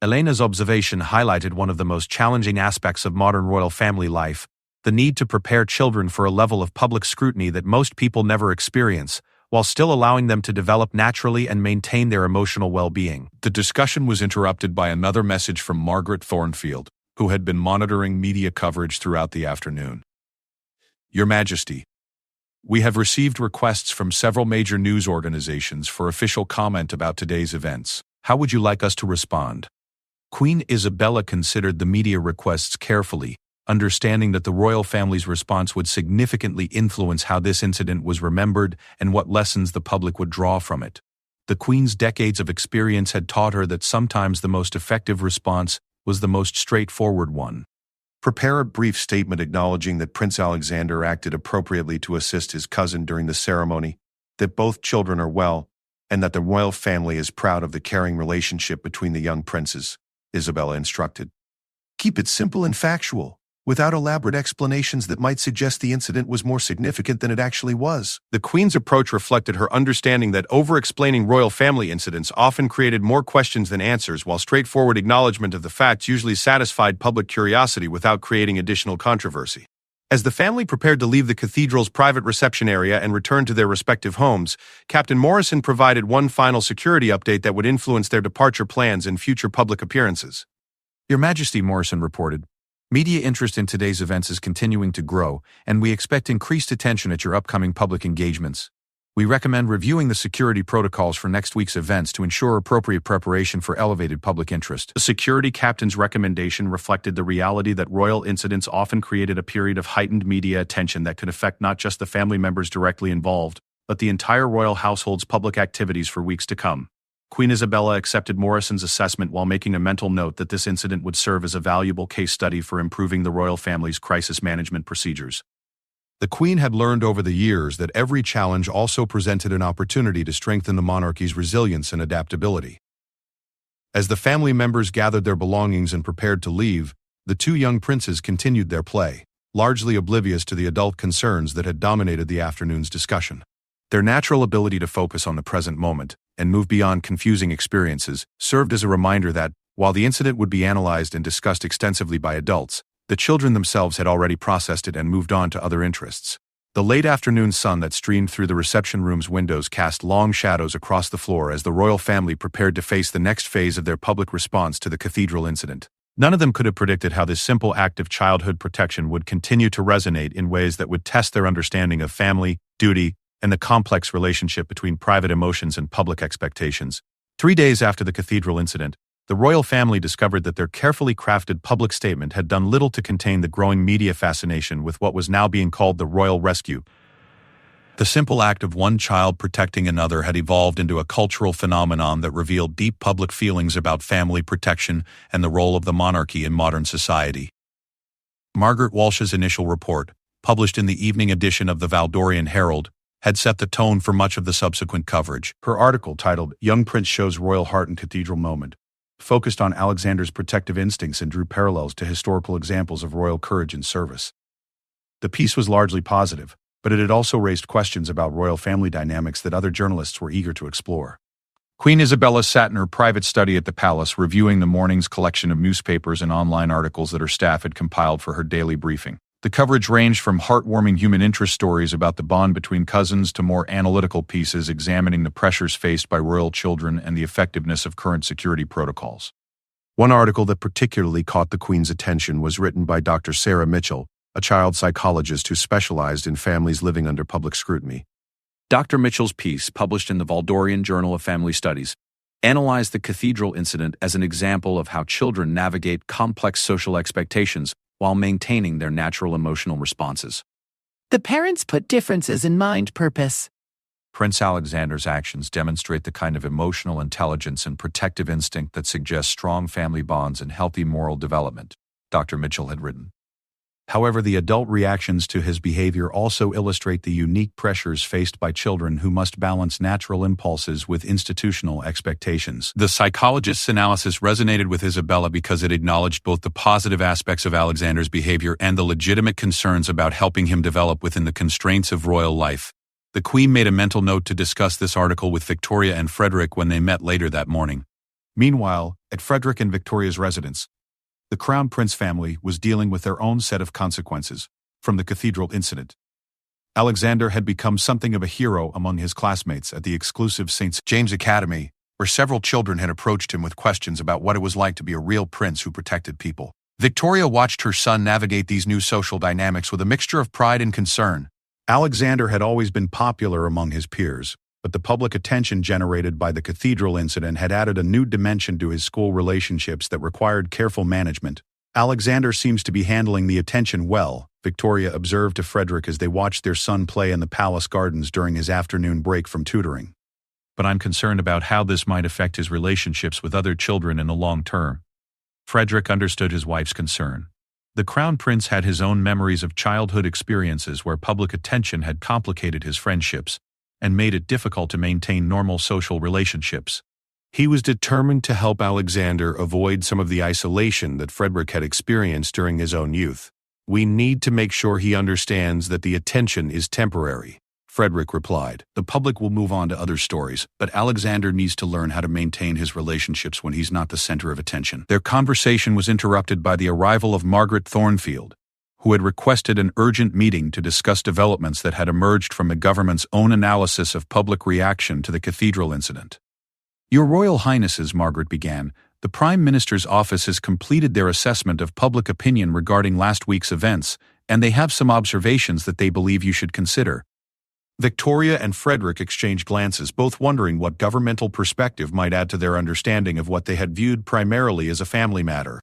Elena's observation highlighted one of the most challenging aspects of modern royal family life, the need to prepare children for a level of public scrutiny that most people never experience, while still allowing them to develop naturally and maintain their emotional well-being. The discussion was interrupted by another message from Margaret Thornfield, who had been monitoring media coverage throughout the afternoon. Your Majesty, we have received requests from several major news organizations for official comment about today's events. How would you like us to respond? Queen Isabella considered the media requests carefully, understanding that the royal family's response would significantly influence how this incident was remembered and what lessons the public would draw from it. The Queen's decades of experience had taught her that sometimes the most effective response was the most straightforward one. Prepare a brief statement acknowledging that Prince Alexander acted appropriately to assist his cousin during the ceremony, that both children are well, and that the royal family is proud of the caring relationship between the young princes, Isabella instructed. Keep it simple and factual, without elaborate explanations that might suggest the incident was more significant than it actually was. The Queen's approach reflected her understanding that over-explaining royal family incidents often created more questions than answers, while straightforward acknowledgement of the facts usually satisfied public curiosity without creating additional controversy. As the family prepared to leave the cathedral's private reception area and return to their respective homes, Captain Morrison provided one final security update that would influence their departure plans and future public appearances. Your Majesty, Morrison reported, media interest in today's events is continuing to grow, and we expect increased attention at your upcoming public engagements. We recommend reviewing the security protocols for next week's events to ensure appropriate preparation for elevated public interest. The security captain's recommendation reflected the reality that royal incidents often created a period of heightened media attention that could affect not just the family members directly involved, but the entire royal household's public activities for weeks to come. Queen Isabella accepted Morrison's assessment while making a mental note that this incident would serve as a valuable case study for improving the royal family's crisis management procedures. The Queen had learned over the years that every challenge also presented an opportunity to strengthen the monarchy's resilience and adaptability. As the family members gathered their belongings and prepared to leave, the two young princes continued their play, largely oblivious to the adult concerns that had dominated the afternoon's discussion. Their natural ability to focus on the present moment and move beyond confusing experiences served as a reminder that, while the incident would be analyzed and discussed extensively by adults, the children themselves had already processed it and moved on to other interests. The late afternoon sun that streamed through the reception room's windows cast long shadows across the floor as the royal family prepared to face the next phase of their public response to the cathedral incident. None of them could have predicted how this simple act of childhood protection would continue to resonate in ways that would test their understanding of family, duty, and the complex relationship between private emotions and public expectations. 3 days after the cathedral incident, the royal family discovered that their carefully crafted public statement had done little to contain the growing media fascination with what was now being called the royal rescue. The simple act of one child protecting another had evolved into a cultural phenomenon that revealed deep public feelings about family protection and the role of the monarchy in modern society. Margaret Walsh's initial report, published in the evening edition of the Valdorian Herald, had set the tone for much of the subsequent coverage. Her article, titled "Young Prince Shows Royal Heart in Cathedral Moment," focused on Alexander's protective instincts and drew parallels to historical examples of royal courage and service. The piece was largely positive, but it had also raised questions about royal family dynamics that other journalists were eager to explore. Queen Isabella sat in her private study at the palace, reviewing the morning's collection of newspapers and online articles that her staff had compiled for her daily briefing. The coverage ranged from heartwarming human interest stories about the bond between cousins to more analytical pieces examining the pressures faced by royal children and the effectiveness of current security protocols. One article that particularly caught the Queen's attention was written by Dr. Sarah Mitchell, a child psychologist who specialized in families living under public scrutiny. Dr. Mitchell's piece, published in the Valdorian Journal of Family Studies, analyzed the cathedral incident as an example of how children navigate complex social expectations while maintaining their natural emotional responses. The parents put differences in mind purpose. Prince Alexander's actions demonstrate the kind of emotional intelligence and protective instinct that suggests strong family bonds and healthy moral development, Dr. Mitchell had written. However, the adult reactions to his behavior also illustrate the unique pressures faced by children who must balance natural impulses with institutional expectations. The psychologist's analysis resonated with Isabella because it acknowledged both the positive aspects of Alexander's behavior and the legitimate concerns about helping him develop within the constraints of royal life. The Queen made a mental note to discuss this article with Victoria and Frederick when they met later that morning. Meanwhile, at Frederick and Victoria's residence, the Crown Prince family was dealing with their own set of consequences from the cathedral incident. Alexander had become something of a hero among his classmates at the exclusive St. James Academy, where several children had approached him with questions about what it was like to be a real prince who protected people. Victoria watched her son navigate these new social dynamics with a mixture of pride and concern. Alexander had always been popular among his peers, but the public attention generated by the cathedral incident had added a new dimension to his school relationships that required careful management. Alexander seems to be handling the attention well, Victoria observed to Frederick as they watched their son play in the palace gardens during his afternoon break from tutoring. But I'm concerned about how this might affect his relationships with other children in the long term. Frederick understood his wife's concern. The Crown Prince had his own memories of childhood experiences where public attention had complicated his friendships and made it difficult to maintain normal social relationships. He was determined to help Alexander avoid some of the isolation that Frederick had experienced during his own youth. "We need to make sure he understands that the attention is temporary," Frederick replied. "The public will move on to other stories, but Alexander needs to learn how to maintain his relationships when he's not the center of attention." Their conversation was interrupted by the arrival of Margaret Thornfield, who had requested an urgent meeting to discuss developments that had emerged from the government's own analysis of public reaction to the cathedral incident. "Your Royal Highnesses," Margaret began, "the Prime Minister's office has completed their assessment of public opinion regarding last week's events, and they have some observations that they believe you should consider." Victoria and Frederick exchanged glances, both wondering what governmental perspective might add to their understanding of what they had viewed primarily as a family matter.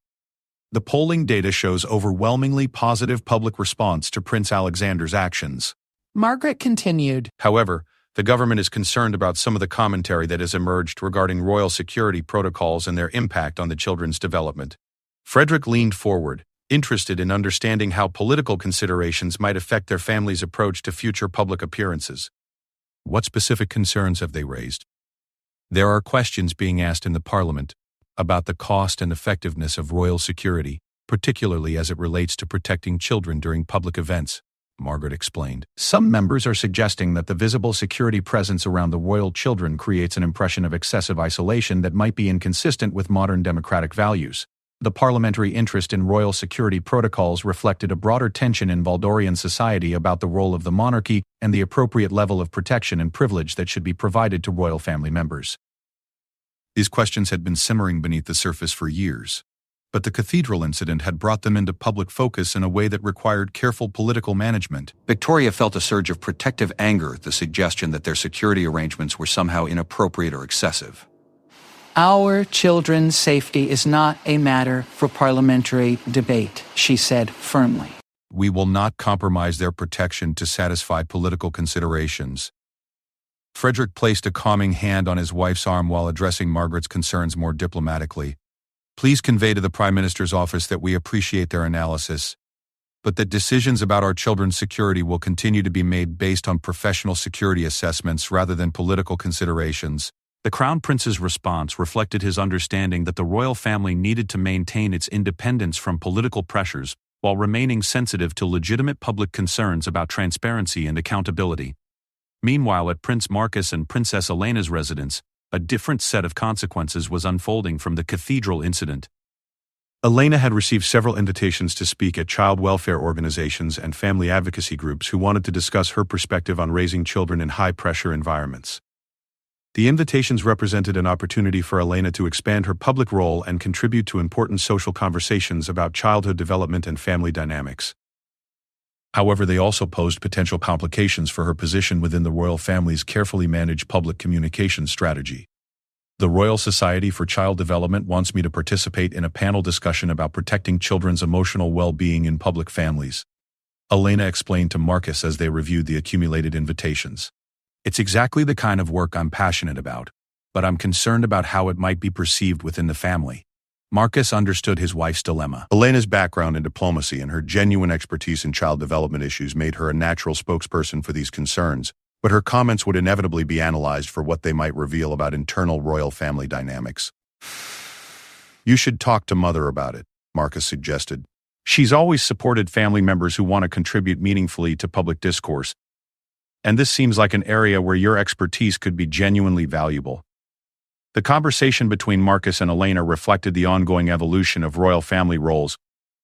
The polling data shows overwhelmingly positive public response to Prince Alexander's actions. Margaret continued. However, the government is concerned about some of the commentary that has emerged regarding royal security protocols and their impact on the children's development. Frederick leaned forward, interested in understanding how political considerations might affect their family's approach to future public appearances. What specific concerns have they raised? There are questions being asked in the Parliament about the cost and effectiveness of royal security, particularly as it relates to protecting children during public events, Margaret explained. Some members are suggesting that the visible security presence around the royal children creates an impression of excessive isolation that might be inconsistent with modern democratic values. The parliamentary interest in royal security protocols reflected a broader tension in Valdorian society about the role of the monarchy and the appropriate level of protection and privilege that should be provided to royal family members. These questions had been simmering beneath the surface for years, but the cathedral incident had brought them into public focus in a way that required careful political management. Victoria felt a surge of protective anger at the suggestion that their security arrangements were somehow inappropriate or excessive. Our children's safety is not a matter for parliamentary debate, she said firmly. We will not compromise their protection to satisfy political considerations. Frederick placed a calming hand on his wife's arm while addressing Margaret's concerns more diplomatically. "Please convey to the Prime Minister's office that we appreciate their analysis, but that decisions about our children's security will continue to be made based on professional security assessments rather than political considerations." The Crown Prince's response reflected his understanding that the royal family needed to maintain its independence from political pressures while remaining sensitive to legitimate public concerns about transparency and accountability. Meanwhile, at Prince Marcus and Princess Elena's residence, a different set of consequences was unfolding from the cathedral incident. Elena had received several invitations to speak at child welfare organizations and family advocacy groups who wanted to discuss her perspective on raising children in high-pressure environments. The invitations represented an opportunity for Elena to expand her public role and contribute to important social conversations about childhood development and family dynamics. However, they also posed potential complications for her position within the royal family's carefully managed public communication strategy. The Royal Society for Child Development wants me to participate in a panel discussion about protecting children's emotional well-being in public families, Elena explained to Marcus as they reviewed the accumulated invitations. It's exactly the kind of work I'm passionate about, but I'm concerned about how it might be perceived within the family. Marcus understood his wife's dilemma. Elena's background in diplomacy and her genuine expertise in child development issues made her a natural spokesperson for these concerns, but her comments would inevitably be analyzed for what they might reveal about internal royal family dynamics. You should talk to Mother about it, Marcus suggested. She's always supported family members who want to contribute meaningfully to public discourse, and this seems like an area where your expertise could be genuinely valuable. The conversation between Marcus and Elena reflected the ongoing evolution of royal family roles,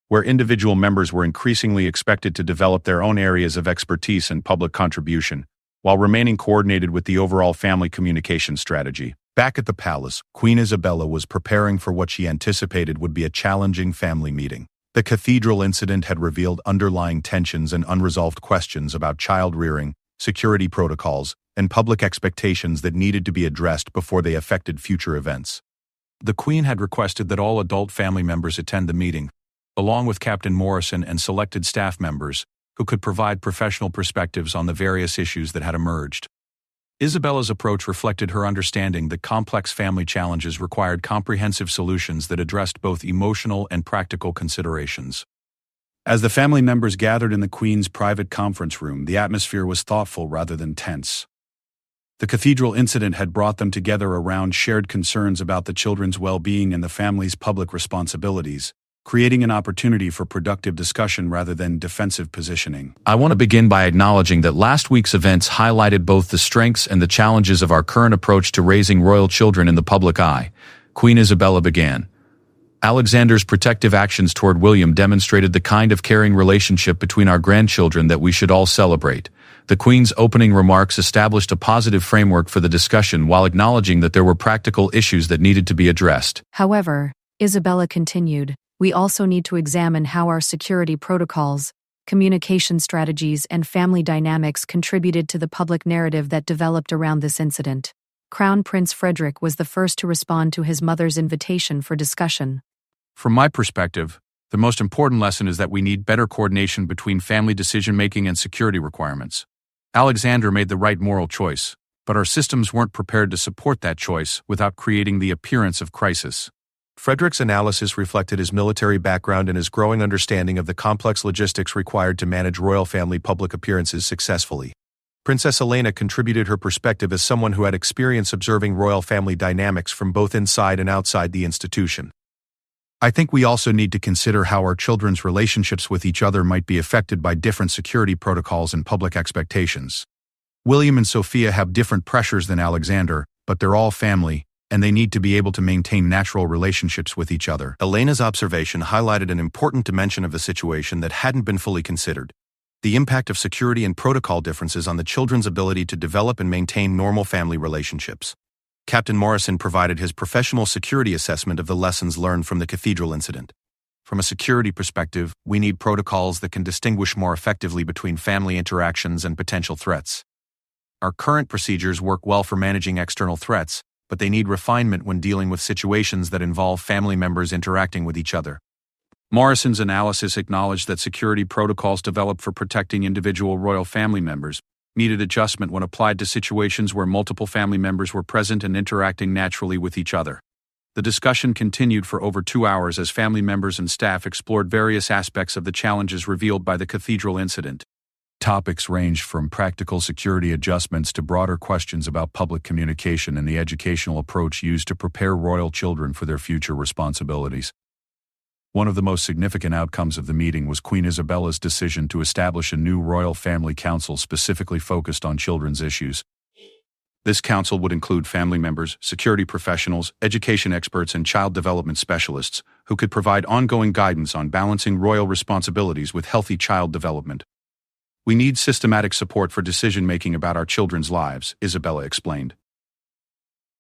where individual members were increasingly expected to develop their own areas of expertise and public contribution, while remaining coordinated with the overall family communication strategy. Back at the palace, Queen Isabella was preparing for what she anticipated would be a challenging family meeting. The cathedral incident had revealed underlying tensions and unresolved questions about child rearing, security protocols, and public expectations that needed to be addressed before they affected future events. The Queen had requested that all adult family members attend the meeting, along with Captain Morrison and selected staff members, who could provide professional perspectives on the various issues that had emerged. Isabella's approach reflected her understanding that complex family challenges required comprehensive solutions that addressed both emotional and practical considerations. As the family members gathered in the Queen's private conference room, the atmosphere was thoughtful rather than tense. The cathedral incident had brought them together around shared concerns about the children's well-being and the family's public responsibilities, creating an opportunity for productive discussion rather than defensive positioning. I want to begin by acknowledging that last week's events highlighted both the strengths and the challenges of our current approach to raising royal children in the public eye. Queen Isabella began. Alexander's protective actions toward William demonstrated the kind of caring relationship between our grandchildren that we should all celebrate. The Queen's opening remarks established a positive framework for the discussion while acknowledging that there were practical issues that needed to be addressed. However, Isabella continued, we also need to examine how our security protocols, communication strategies, and family dynamics contributed to the public narrative that developed around this incident. Crown Prince Frederick was the first to respond to his mother's invitation for discussion. From my perspective, the most important lesson is that we need better coordination between family decision-making and security requirements. Alexander made the right moral choice, but our systems weren't prepared to support that choice without creating the appearance of crisis. Frederick's analysis reflected his military background and his growing understanding of the complex logistics required to manage royal family public appearances successfully. Princess Elena contributed her perspective as someone who had experience observing royal family dynamics from both inside and outside the institution. I think we also need to consider how our children's relationships with each other might be affected by different security protocols and public expectations. William and Sophia have different pressures than Alexander, but they're all family, and they need to be able to maintain natural relationships with each other. Elena's observation highlighted an important dimension of the situation that hadn't been fully considered: the impact of security and protocol differences on the children's ability to develop and maintain normal family relationships. Captain Morrison provided his professional security assessment of the lessons learned from the cathedral incident. From a security perspective, we need protocols that can distinguish more effectively between family interactions and potential threats. Our current procedures work well for managing external threats, but they need refinement when dealing with situations that involve family members interacting with each other. Morrison's analysis acknowledged that security protocols developed for protecting individual royal family members needed adjustment when applied to situations where multiple family members were present and interacting naturally with each other. The discussion continued for over 2 hours as family members and staff explored various aspects of the challenges revealed by the cathedral incident. Topics ranged from practical security adjustments to broader questions about public communication and the educational approach used to prepare royal children for their future responsibilities. One of the most significant outcomes of the meeting was Queen Isabella's decision to establish a new royal family council specifically focused on children's issues. This council would include family members, security professionals, education experts, and child development specialists who could provide ongoing guidance on balancing royal responsibilities with healthy child development. We need systematic support for decision-making about our children's lives, Isabella explained.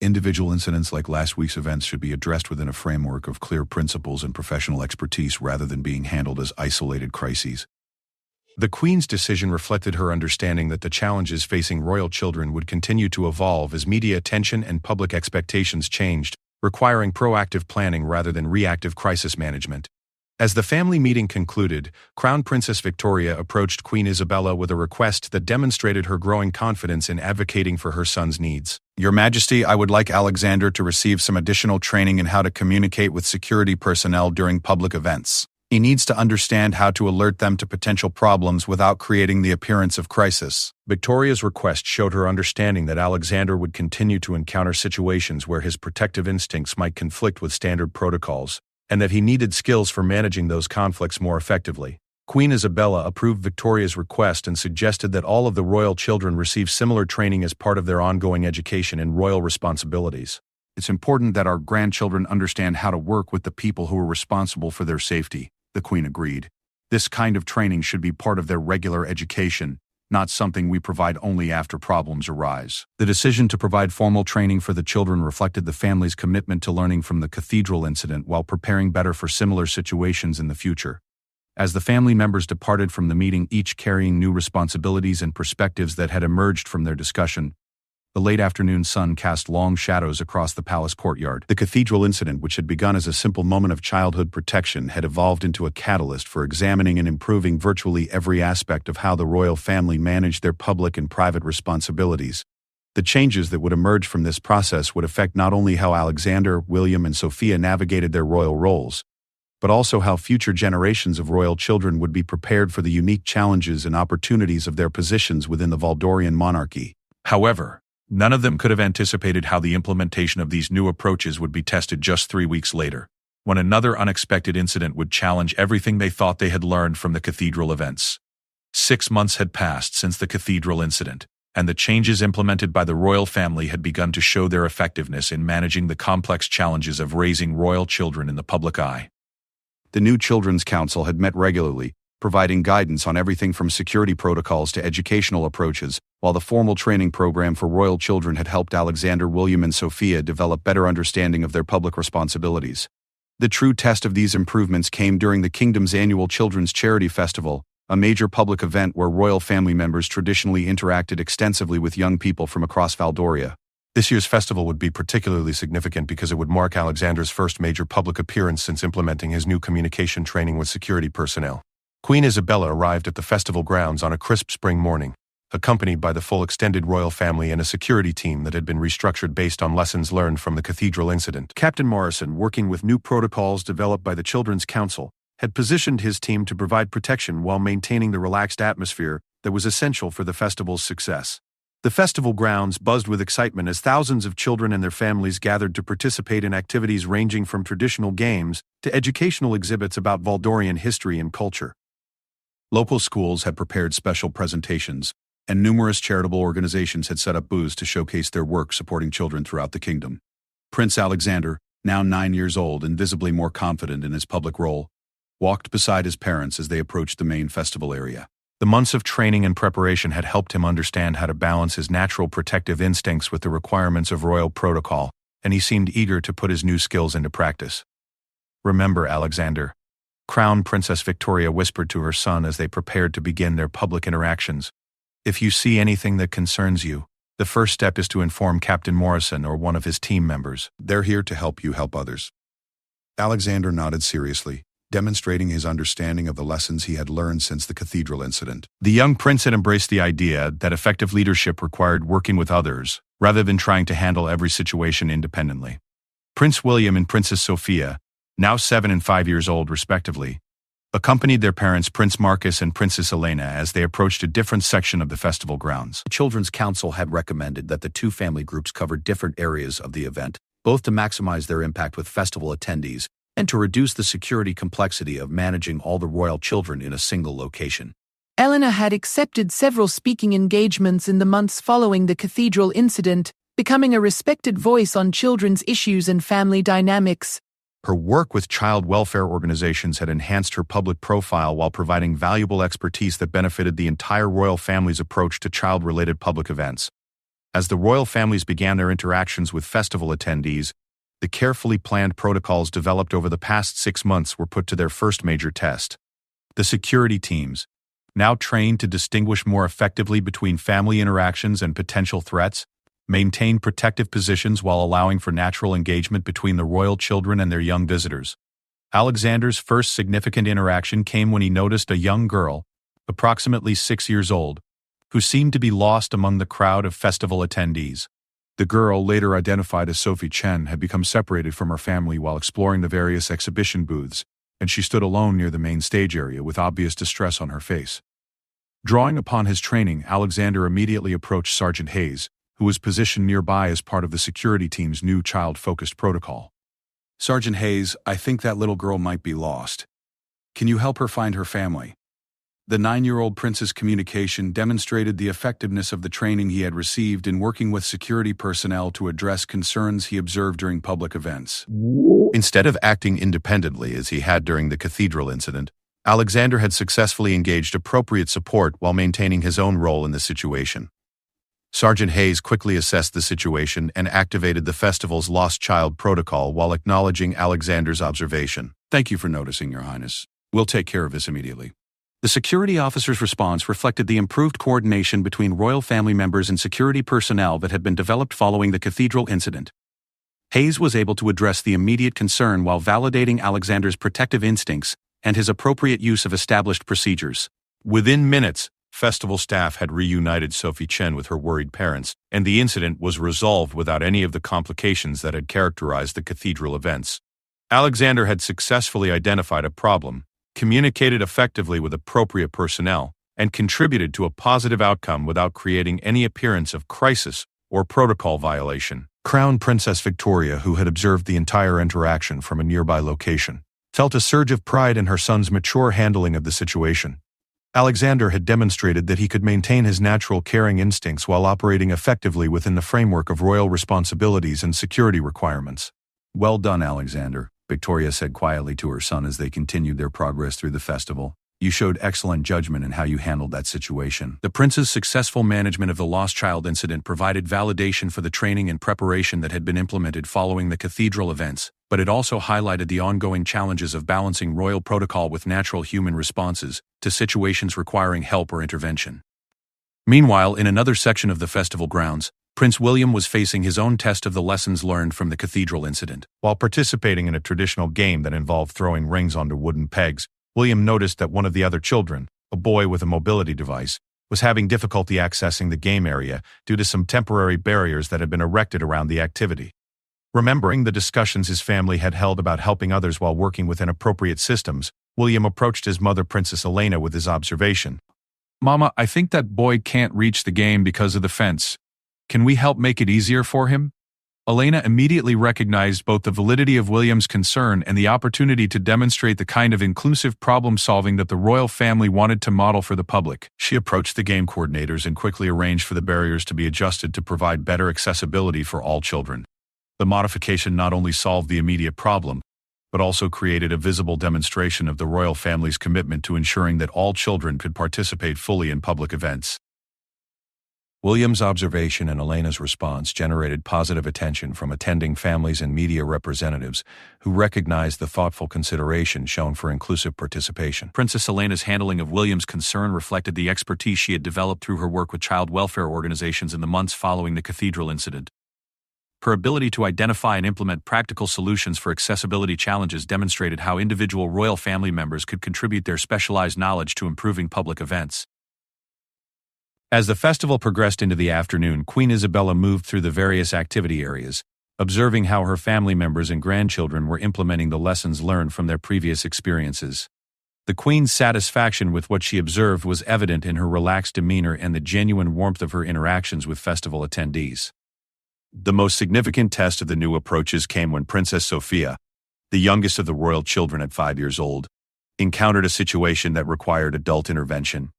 Individual incidents like last week's events should be addressed within a framework of clear principles and professional expertise rather than being handled as isolated crises. The Queen's decision reflected her understanding that the challenges facing royal children would continue to evolve as media attention and public expectations changed, requiring proactive planning rather than reactive crisis management. As the family meeting concluded, Crown Princess Victoria approached Queen Isabella with a request that demonstrated her growing confidence in advocating for her son's needs. Your Majesty, I would like Alexander to receive some additional training in how to communicate with security personnel during public events. He needs to understand how to alert them to potential problems without creating the appearance of crisis. Victoria's request showed her understanding that Alexander would continue to encounter situations where his protective instincts might conflict with standard protocols, and that he needed skills for managing those conflicts more effectively. Queen Isabella approved Victoria's request and suggested that all of the royal children receive similar training as part of their ongoing education in royal responsibilities. It's important that our grandchildren understand how to work with the people who are responsible for their safety, the Queen agreed. This kind of training should be part of their regular education, not something we provide only after problems arise. The decision to provide formal training for the children reflected the family's commitment to learning from the cathedral incident while preparing better for similar situations in the future. As the family members departed from the meeting, each carrying new responsibilities and perspectives that had emerged from their discussion, the late afternoon sun cast long shadows across the palace courtyard. The cathedral incident, which had begun as a simple moment of childhood protection, had evolved into a catalyst for examining and improving virtually every aspect of how the royal family managed their public and private responsibilities. The changes that would emerge from this process would affect not only how Alexander, William, and Sophia navigated their royal roles, but also how future generations of royal children would be prepared for the unique challenges and opportunities of their positions within the Valdorian monarchy. However, none of them could have anticipated how the implementation of these new approaches would be tested just 3 weeks later, when another unexpected incident would challenge everything they thought they had learned from the cathedral events. 6 months had passed since the cathedral incident, and the changes implemented by the royal family had begun to show their effectiveness in managing the complex challenges of raising royal children in the public eye. The new Children's Council had met regularly, providing guidance on everything from security protocols to educational approaches, while the formal training program for royal children had helped Alexander, William, and Sophia develop better understanding of their public responsibilities. The true test of these improvements came during the kingdom's annual Children's Charity Festival, a major public event where royal family members traditionally interacted extensively with young people from across Valdoria. This year's festival would be particularly significant because it would mark Alexander's first major public appearance since implementing his new communication training with security personnel. Queen Isabella arrived at the festival grounds on a crisp spring morning, accompanied by the full extended royal family and a security team that had been restructured based on lessons learned from the cathedral incident. Captain Morrison, working with new protocols developed by the Children's Council, had positioned his team to provide protection while maintaining the relaxed atmosphere that was essential for the festival's success. The festival grounds buzzed with excitement as thousands of children and their families gathered to participate in activities ranging from traditional games to educational exhibits about Valdorian history and culture. Local schools had prepared special presentations, and numerous charitable organizations had set up booths to showcase their work supporting children throughout the kingdom. Prince Alexander, now 9 years old and visibly more confident in his public role, walked beside his parents as they approached the main festival area. The months of training and preparation had helped him understand how to balance his natural protective instincts with the requirements of royal protocol, and he seemed eager to put his new skills into practice. "Remember, Alexander," Crown Princess Victoria whispered to her son as they prepared to begin their public interactions. "If you see anything that concerns you, the first step is to inform Captain Morrison or one of his team members. They're here to help you help others." Alexander nodded seriously, demonstrating his understanding of the lessons he had learned since the cathedral incident. The young prince had embraced the idea that effective leadership required working with others, rather than trying to handle every situation independently. Prince William and Princess Sophia, now 7 and 5 years old respectively, accompanied their parents Prince Marcus and Princess Elena as they approached a different section of the festival grounds. The Children's Council had recommended that the two family groups cover different areas of the event, both to maximize their impact with festival attendees and to reduce the security complexity of managing all the royal children in a single location. Eleanor had accepted several speaking engagements in the months following the cathedral incident, becoming a respected voice on children's issues and family dynamics. Her work with child welfare organizations had enhanced her public profile while providing valuable expertise that benefited the entire royal family's approach to child-related public events. As the royal families began their interactions with festival attendees, the carefully planned protocols developed over the past 6 months were put to their first major test. The security teams, now trained to distinguish more effectively between family interactions and potential threats, maintained protective positions while allowing for natural engagement between the royal children and their young visitors. Alexander's first significant interaction came when he noticed a young girl, approximately 6 years old, who seemed to be lost among the crowd of festival attendees. The girl, later identified as Sophie Chen, had become separated from her family while exploring the various exhibition booths, and she stood alone near the main stage area with obvious distress on her face. Drawing upon his training, Alexander immediately approached Sergeant Hayes, who was positioned nearby as part of the security team's new child-focused protocol. Sergeant Hayes, I think that little girl might be lost. Can you help her find her family? The 9-year-old prince's communication demonstrated the effectiveness of the training he had received in working with security personnel to address concerns he observed during public events. Instead of acting independently as he had during the cathedral incident, Alexander had successfully engaged appropriate support while maintaining his own role in the situation. Sergeant Hayes quickly assessed the situation and activated the festival's Lost Child protocol while acknowledging Alexander's observation. Thank you for noticing, Your Highness. We'll take care of this immediately. The security officer's response reflected the improved coordination between royal family members and security personnel that had been developed following the cathedral incident. Hayes was able to address the immediate concern while validating Alexander's protective instincts and his appropriate use of established procedures. Within minutes, festival staff had reunited Sophie Chen with her worried parents, and the incident was resolved without any of the complications that had characterized the cathedral events. Alexander had successfully identified a problem, communicated effectively with appropriate personnel, and contributed to a positive outcome without creating any appearance of crisis or protocol violation. Crown Princess Victoria, who had observed the entire interaction from a nearby location, felt a surge of pride in her son's mature handling of the situation. Alexander had demonstrated that he could maintain his natural caring instincts while operating effectively within the framework of royal responsibilities and security requirements. Well done, Alexander, Victoria said quietly to her son as they continued their progress through the festival. You showed excellent judgment in how you handled that situation. The prince's successful management of the lost child incident provided validation for the training and preparation that had been implemented following the cathedral events, but it also highlighted the ongoing challenges of balancing royal protocol with natural human responses to situations requiring help or intervention. Meanwhile, in another section of the festival grounds, Prince William was facing his own test of the lessons learned from the cathedral incident. While participating in a traditional game that involved throwing rings onto wooden pegs, William noticed that one of the other children, a boy with a mobility device, was having difficulty accessing the game area due to some temporary barriers that had been erected around the activity. Remembering the discussions his family had held about helping others while working within appropriate systems, William approached his mother, Princess Elena, with his observation. Mama, I think that boy can't reach the game because of the fence. Can we help make it easier for him? Elena immediately recognized both the validity of William's concern and the opportunity to demonstrate the kind of inclusive problem-solving that the royal family wanted to model for the public. She approached the game coordinators and quickly arranged for the barriers to be adjusted to provide better accessibility for all children. The modification not only solved the immediate problem, but also created a visible demonstration of the royal family's commitment to ensuring that all children could participate fully in public events. William's observation and Elena's response generated positive attention from attending families and media representatives who recognized the thoughtful consideration shown for inclusive participation. Princess Elena's handling of William's concern reflected the expertise she had developed through her work with child welfare organizations in the months following the cathedral incident. Her ability to identify and implement practical solutions for accessibility challenges demonstrated how individual royal family members could contribute their specialized knowledge to improving public events. As the festival progressed into the afternoon, Queen Isabella moved through the various activity areas, observing how her family members and grandchildren were implementing the lessons learned from their previous experiences. The Queen's satisfaction with what she observed was evident in her relaxed demeanor and the genuine warmth of her interactions with festival attendees. The most significant test of the new approaches came when Princess Sophia, the youngest of the royal children at 5 years old, encountered a situation that required adult intervention.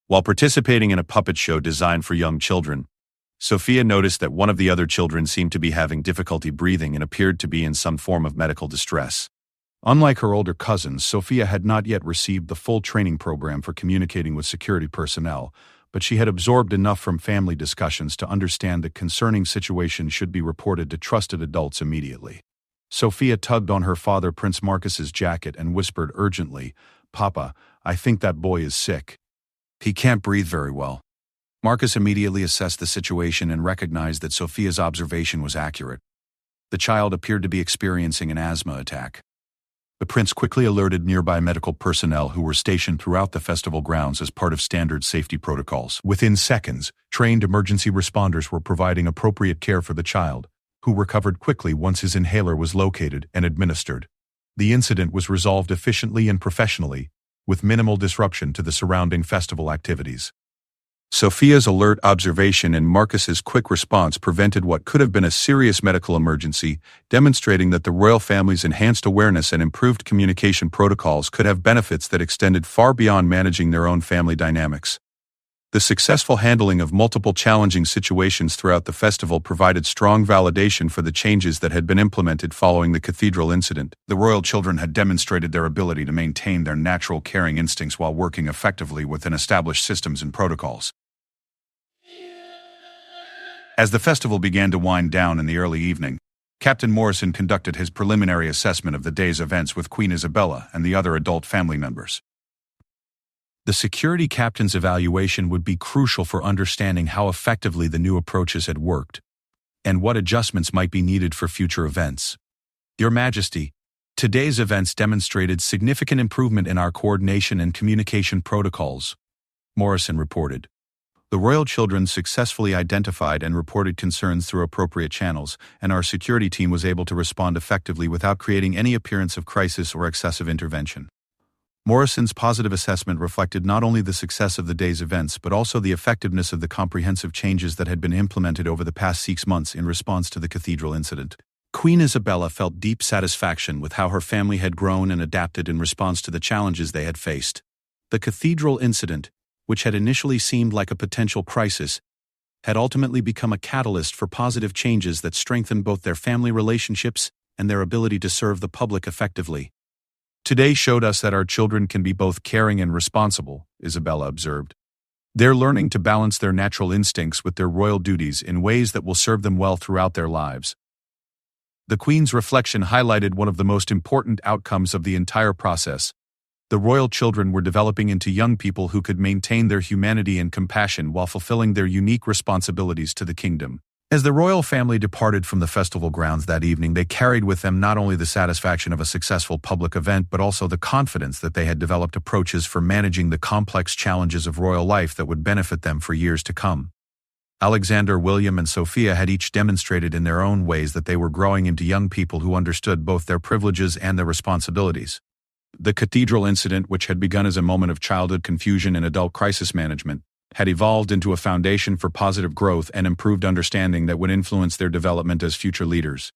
While participating in a puppet show designed for young children, Sophia noticed that one of the other children seemed to be having difficulty breathing and appeared to be in some form of medical distress. Unlike her older cousins, Sophia had not yet received the full training program for communicating with security personnel, but she had absorbed enough from family discussions to understand that concerning situations should be reported to trusted adults immediately. Sophia tugged on her father Prince Marcus's jacket and whispered urgently, "Papa, I think that boy is sick. He can't breathe very well." Marcus immediately assessed the situation and recognized that Sophia's observation was accurate. The child appeared to be experiencing an asthma attack. The prince quickly alerted nearby medical personnel who were stationed throughout the festival grounds as part of standard safety protocols. Within seconds, trained emergency responders were providing appropriate care for the child, who recovered quickly once his inhaler was located and administered. The incident was resolved efficiently and professionally, with minimal disruption to the surrounding festival activities. Sophia's alert observation and Marcus's quick response prevented what could have been a serious medical emergency, demonstrating that the royal family's enhanced awareness and improved communication protocols could have benefits that extended far beyond managing their own family dynamics. The successful handling of multiple challenging situations throughout the festival provided strong validation for the changes that had been implemented following the cathedral incident. The royal children had demonstrated their ability to maintain their natural caring instincts while working effectively within established systems and protocols. As the festival began to wind down in the early evening, Captain Morrison conducted his preliminary assessment of the day's events with Queen Isabella and the other adult family members. The security captain's evaluation would be crucial for understanding how effectively the new approaches had worked, and what adjustments might be needed for future events. Your Majesty, today's events demonstrated significant improvement in our coordination and communication protocols, Morrison reported. The royal children successfully identified and reported concerns through appropriate channels, and our security team was able to respond effectively without creating any appearance of crisis or excessive intervention. Morrison's positive assessment reflected not only the success of the day's events but also the effectiveness of the comprehensive changes that had been implemented over the past 6 months in response to the cathedral incident. Queen Isabella felt deep satisfaction with how her family had grown and adapted in response to the challenges they had faced. The cathedral incident, which had initially seemed like a potential crisis, had ultimately become a catalyst for positive changes that strengthened both their family relationships and their ability to serve the public effectively. Today showed us that our children can be both caring and responsible, Isabella observed. They're learning to balance their natural instincts with their royal duties in ways that will serve them well throughout their lives. The Queen's reflection highlighted one of the most important outcomes of the entire process. The royal children were developing into young people who could maintain their humanity and compassion while fulfilling their unique responsibilities to the kingdom. As the royal family departed from the festival grounds that evening, they carried with them not only the satisfaction of a successful public event but also the confidence that they had developed approaches for managing the complex challenges of royal life that would benefit them for years to come. Alexander, William, and Sophia had each demonstrated in their own ways that they were growing into young people who understood both their privileges and their responsibilities. The cathedral incident, which had begun as a moment of childhood confusion and adult crisis management, had evolved into a foundation for positive growth and improved understanding that would influence their development as future leaders.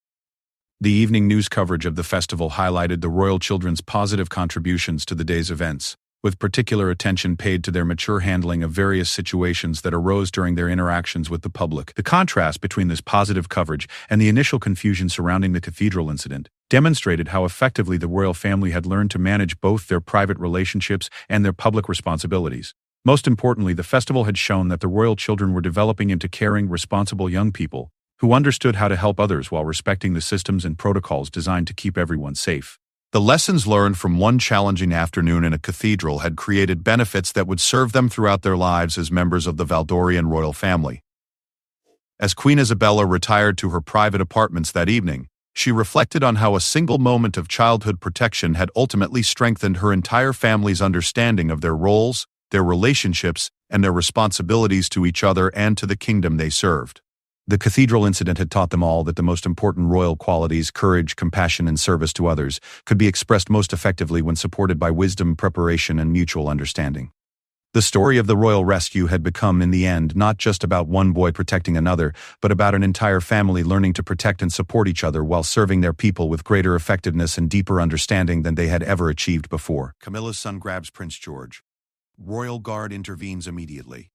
The evening news coverage of the festival highlighted the royal children's positive contributions to the day's events, with particular attention paid to their mature handling of various situations that arose during their interactions with the public. The contrast between this positive coverage and the initial confusion surrounding the cathedral incident demonstrated how effectively the royal family had learned to manage both their private relationships and their public responsibilities. Most importantly, the festival had shown that the royal children were developing into caring, responsible young people who understood how to help others while respecting the systems and protocols designed to keep everyone safe. The lessons learned from one challenging afternoon in a cathedral had created benefits that would serve them throughout their lives as members of the Valdorian royal family. As Queen Isabella retired to her private apartments that evening, she reflected on how a single moment of childhood protection had ultimately strengthened her entire family's understanding of their roles, their relationships, and their responsibilities to each other and to the kingdom they served. The cathedral incident had taught them all that the most important royal qualities, courage, compassion, and service to others, could be expressed most effectively when supported by wisdom, preparation, and mutual understanding. The story of the royal rescue had become, in the end, not just about one boy protecting another, but about an entire family learning to protect and support each other while serving their people with greater effectiveness and deeper understanding than they had ever achieved before. Camilla's son grabs Prince George. Royal Guard intervenes immediately.